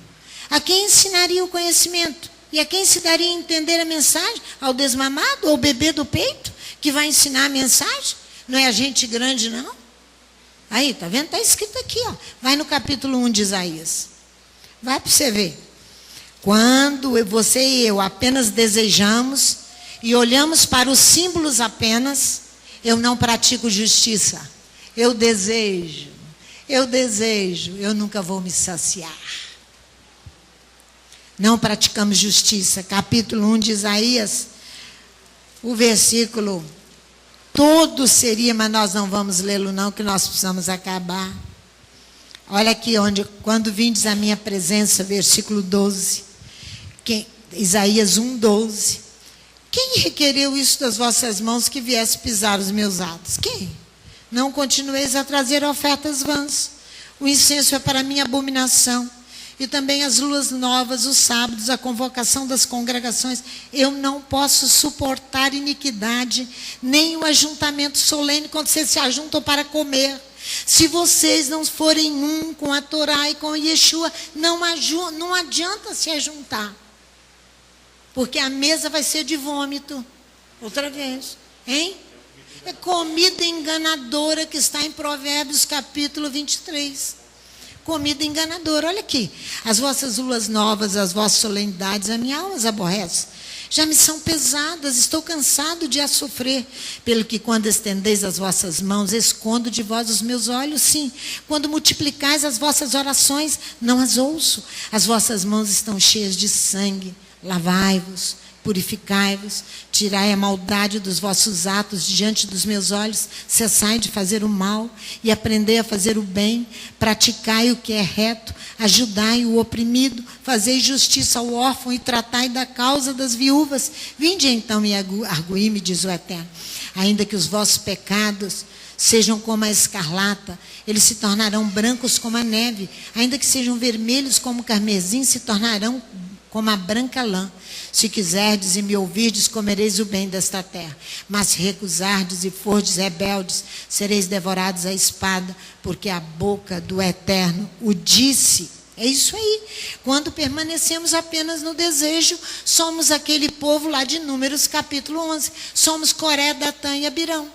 Speaker 1: A quem ensinaria o conhecimento? E a quem se daria a entender a mensagem? Ao desmamado ou bebê do peito? Que vai ensinar a mensagem? Não é a gente grande, não? Aí, tá vendo? Está escrito aqui, ó. Vai no capítulo 1 de Isaías. Vai para você ver. Quando você e eu apenas desejamos e olhamos para os símbolos apenas, eu não pratico justiça. Eu desejo, eu nunca vou me saciar. Não praticamos justiça. Capítulo 1 de Isaías, o versículo todo seria, mas nós não vamos lê-lo não, que nós precisamos acabar. Olha aqui, quando vindes à minha presença, versículo 12. Isaías 1:12. Quem requereu isso das vossas mãos que viesse pisar os meus atos? Quem? Não continueis a trazer ofertas vãs. O incenso é para mim abominação. E também as luas novas, os sábados, a convocação das congregações. Eu não posso suportar iniquidade, nem o ajuntamento solene, quando vocês se ajuntam para comer. Se vocês não forem um com a Torá e com Yeshua, não adianta se ajuntar. Porque a mesa vai ser de vômito. Outra vez. Hein? É comida enganadora que está em Provérbios capítulo 23. Comida enganadora. Olha aqui. As vossas luas novas, as vossas solenidades, a minha alma as aborrece. Já me são pesadas, estou cansado de as sofrer. Pelo que quando estendeis as vossas mãos, escondo de vós os meus olhos, sim. Quando multiplicais as vossas orações, não as ouço. As vossas mãos estão cheias de sangue. Lavai-vos, purificai-vos, tirai a maldade dos vossos atos diante dos meus olhos, cessai de fazer o mal e aprendei a fazer o bem, praticai o que é reto, ajudai o oprimido, fazei justiça ao órfão e tratai da causa das viúvas. Vinde então e arguí-me, diz o Eterno, ainda que os vossos pecados sejam como a escarlata, eles se tornarão brancos como a neve, ainda que sejam vermelhos como o carmesim, se tornarão como a branca lã. Se quiserdes e me ouvirdes, comereis o bem desta terra. Mas se recusardes e fordes rebeldes, sereis devorados à espada, porque a boca do Eterno o disse. É isso aí. Quando permanecemos apenas no desejo, somos aquele povo lá de Números capítulo 11. Somos Coré, Datã e Abirão.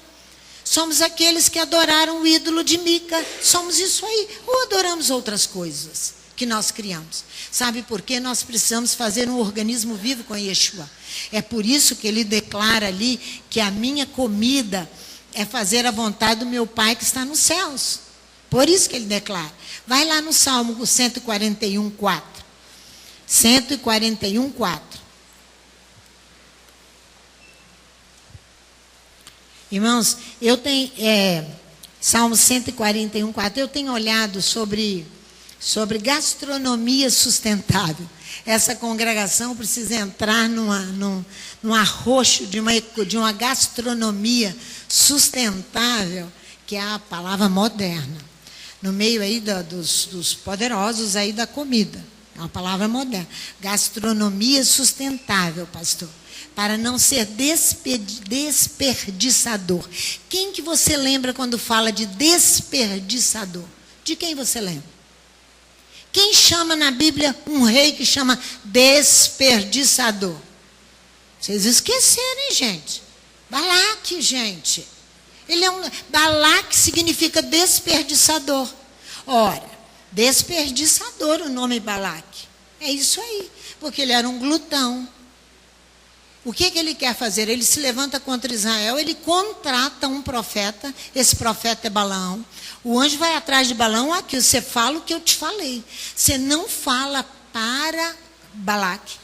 Speaker 1: Somos aqueles que adoraram o ídolo de Mica. Somos isso aí. Ou adoramos outras coisas que nós criamos. Sabe por quê? Nós precisamos fazer um organismo vivo com Yeshua. É por isso que ele declara ali que a minha comida é fazer a vontade do meu Pai que está nos céus. Por isso que ele declara. Vai lá no Salmo 141, 4. 141, 4. Irmãos, eu tenho... Salmo 141, 4. Eu tenho olhado sobre gastronomia sustentável. Essa congregação precisa entrar num arroxo de uma gastronomia sustentável, que é a palavra moderna. No meio aí dos poderosos aí da comida. É uma palavra moderna. Gastronomia sustentável, pastor. Para não ser desperdiçador. Quem que você lembra quando fala de desperdiçador? De quem você lembra? Quem chama na Bíblia um rei que chama desperdiçador? Vocês esqueceram, gente. Balaque, gente. Balaque significa desperdiçador. Ora, desperdiçador o nome Balaque. É isso aí. Porque ele era um glutão. O que ele quer fazer? Ele se levanta contra Israel, ele contrata um profeta, esse profeta é Balaão. O anjo vai atrás de Balaão, aqui você fala o que eu te falei. Você não fala para Balaque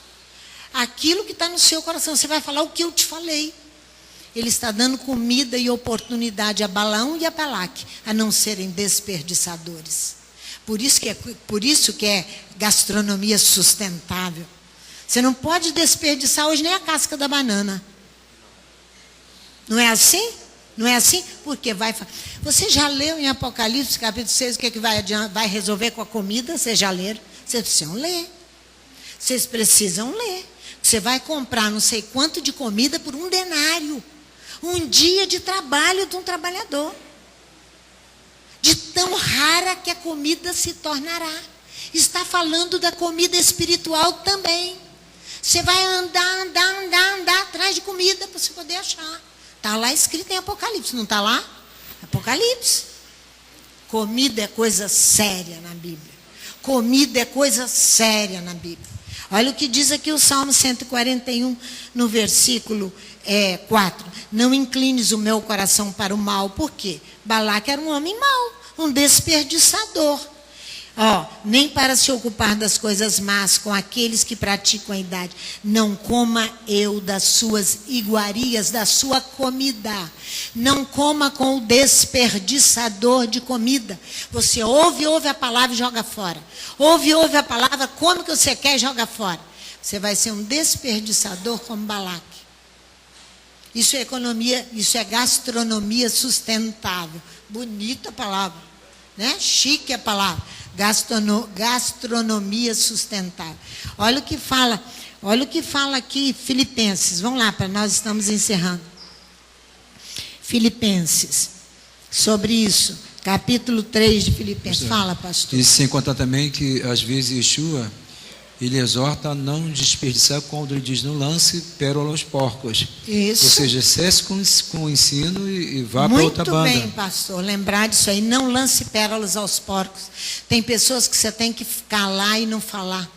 Speaker 1: aquilo que está no seu coração, você vai falar o que eu te falei. Ele está dando comida e oportunidade a Balaão e a Balaque a não serem desperdiçadores. Por isso que é gastronomia sustentável. Você não pode desperdiçar hoje nem a casca da banana. Não é assim? Não é assim? Porque vai... Você já leu em Apocalipse, capítulo 6, o que vai resolver com a comida? Vocês já leram? Vocês precisam ler. Vocês precisam ler. Você vai comprar não sei quanto de comida por 1 denário. Um dia de trabalho de um trabalhador. De tão rara que a comida se tornará. Está falando da comida espiritual também. Você vai andar atrás de comida para você poder achar. Está lá escrito em Apocalipse, não está lá? Apocalipse. Comida é coisa séria na Bíblia. Comida é coisa séria na Bíblia. Olha o que diz aqui o Salmo 141, no versículo 4. Não inclines o meu coração para o mal. Por quê? Balaque era um homem mau, um desperdiçador. Nem para se ocupar das coisas más com aqueles que praticam a idade. Não coma eu das suas iguarias, da sua comida. Não coma com o desperdiçador de comida. Você ouve a palavra e joga fora. Ouve a palavra, come o que você quer e joga fora. Você vai ser um desperdiçador como Balaque. Isso é economia, isso é gastronomia sustentável. Bonita a palavra, né? Chique a palavra. Gastronomia sustentável. Olha o que fala aqui Filipenses. Vamos lá, para nós estamos encerrando. Filipenses, sobre isso, capítulo 3 de Filipenses. Fala, pastor.
Speaker 2: E sem contar também que às vezes Yeshua, ele exorta a não desperdiçar quando ele diz, não lance pérola aos porcos.
Speaker 1: Isso.
Speaker 2: Ou seja, cesse com o ensino e vá para outra banda.
Speaker 1: Muito bem, pastor, lembrar disso aí, não lance pérolas aos porcos. Tem pessoas que você tem que ficar lá e não falar.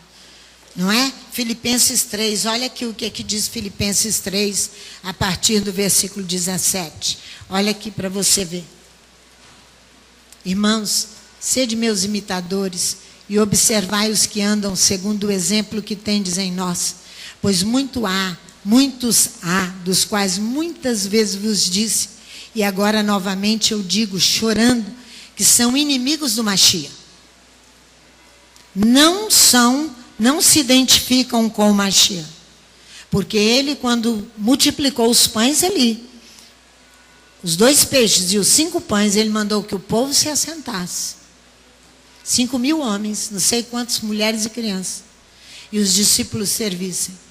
Speaker 1: Não é? Filipenses 3, olha aqui o que é que diz Filipenses 3, a partir do versículo 17. Olha aqui para você ver. Irmãos, sede meus imitadores e observai os que andam segundo o exemplo que tendes em nós. Pois muitos há, dos quais muitas vezes vos disse, e agora novamente eu digo, chorando, que são inimigos do Machia. Não se identificam com o Machia. Porque ele, quando multiplicou os pães, os 2 peixes e os 5 pães, ele mandou que o povo se assentasse. 5.000 homens, não sei quantas mulheres e crianças. E os discípulos servissem.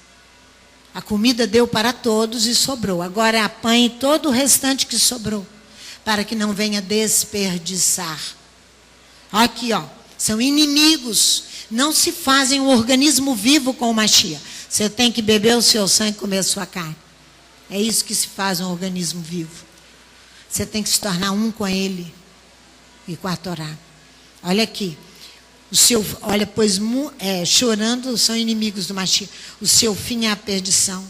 Speaker 1: A comida deu para todos e sobrou. Agora apanhe todo o restante que sobrou, para que não venha desperdiçar. Aqui, ó, são inimigos. Não se fazem um organismo vivo com o Machia. Você tem que beber o seu sangue e comer a sua carne. É isso que se faz um organismo vivo. Você tem que se tornar um com ele e com a Torá. Olha aqui. Olha, pois chorando são inimigos do Machia. O seu fim é a perdição.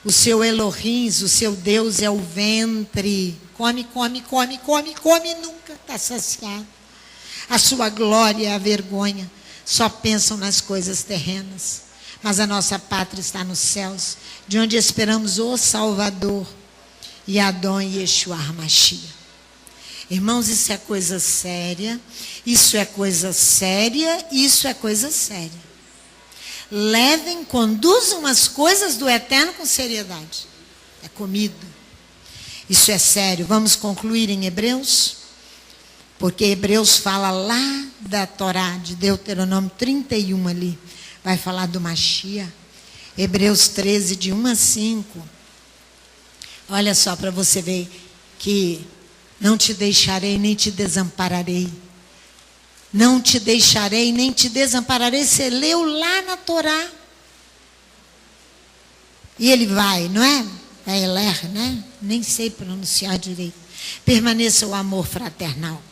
Speaker 1: O seu Elohim, o seu Deus é o ventre. Come, come, come, come, come e nunca está saciado. A sua glória é a vergonha. Só pensam nas coisas terrenas. Mas a nossa pátria está nos céus, de onde esperamos o Salvador, Yadon Yeshua Machia. Irmãos, isso é coisa séria, isso é coisa séria, isso é coisa séria. Conduzam as coisas do eterno com seriedade. É comida. Isso é sério. Vamos concluir em Hebreus? Porque Hebreus fala lá da Torá, de Deuteronômio 31 ali. Vai falar do Machia. Hebreus 13, de 1 a 5. Olha só para você ver que não te deixarei nem te desampararei. Não te deixarei nem te desampararei. Você leu lá na Torá. E ele vai, não é? É Eler, né? Nem sei pronunciar direito. Permaneça o amor fraternal.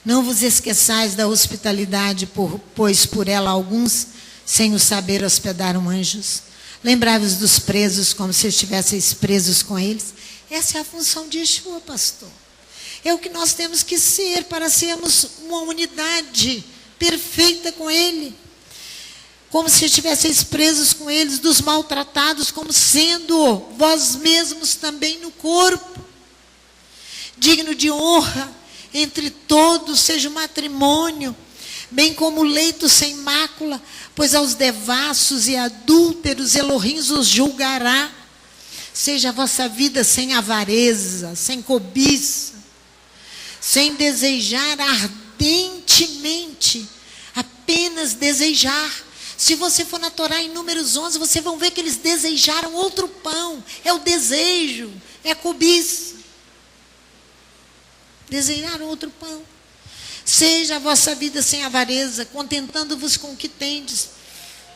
Speaker 1: Não vos esqueçais da hospitalidade, pois por ela alguns, sem o saber, hospedaram anjos. Lembrai-vos dos presos como se estivesseis presos com eles. Essa é a função de Yeshua, pastor. É o que nós temos que ser para sermos uma unidade perfeita com Ele. Como se estivesseis presos com eles, dos maltratados, como sendo vós mesmos também no corpo. Digno de honra entre todos, seja o matrimônio, bem como o leito sem mácula, pois aos devassos e adúlteros Elohim os julgará. Seja a vossa vida sem avareza, sem cobiça, sem desejar ardentemente, apenas desejar. Se você for na Torá em Números 11, você vão ver que eles desejaram outro pão. É o desejo, é a cobiça. Desejaram outro pão. Seja a vossa vida sem avareza, contentando-vos com o que tendes.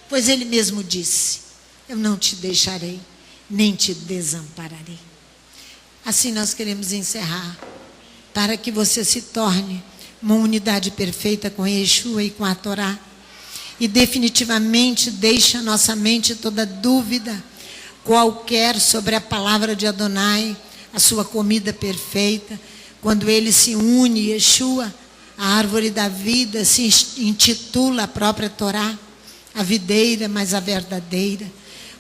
Speaker 1: Pois ele mesmo disse, eu não te deixarei, nem te desampararei. Assim nós queremos encerrar, para que você se torne uma unidade perfeita com Yeshua e com a Torá. E definitivamente deixe a nossa mente toda dúvida qualquer sobre a palavra de Adonai, a sua comida perfeita. Quando ele se une, Yeshua, a árvore da vida, se intitula a própria Torá, a videira, mas a verdadeira.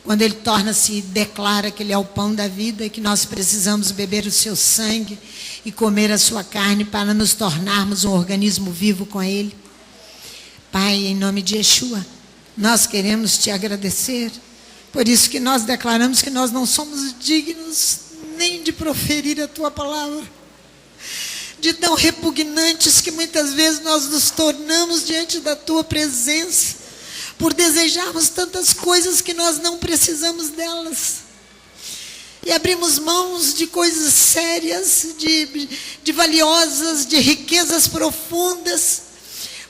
Speaker 1: Quando ele torna-se e declara que ele é o pão da vida e que nós precisamos beber o seu sangue e comer a sua carne para nos tornarmos um organismo vivo com ele. Pai, em nome de Yeshua, nós queremos te agradecer. Por isso que nós declaramos que nós não somos dignos nem de proferir a tua palavra. De tão repugnantes que muitas vezes nós nos tornamos diante da tua presença, por desejarmos tantas coisas que nós não precisamos delas. E abrimos mãos de coisas sérias, de valiosas, de riquezas profundas,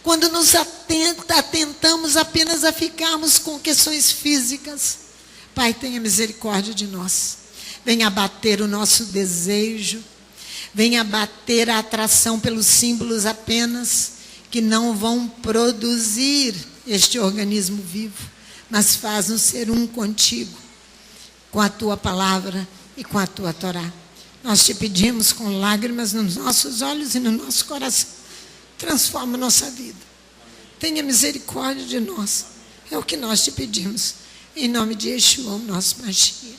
Speaker 1: quando nos atentamos apenas a ficarmos com questões físicas. Pai, tenha misericórdia de nós. Venha abater o nosso desejo. Venha abater a atração pelos símbolos apenas, que não vão produzir este organismo vivo. mas faz-nos ser um contigo, com a tua palavra e com a tua Torá. Nós te pedimos com lágrimas nos nossos olhos e no nosso coração. Transforma nossa vida. Tenha misericórdia de nós. É o que nós te pedimos. Em nome de Yeshua, o nosso Mashiach.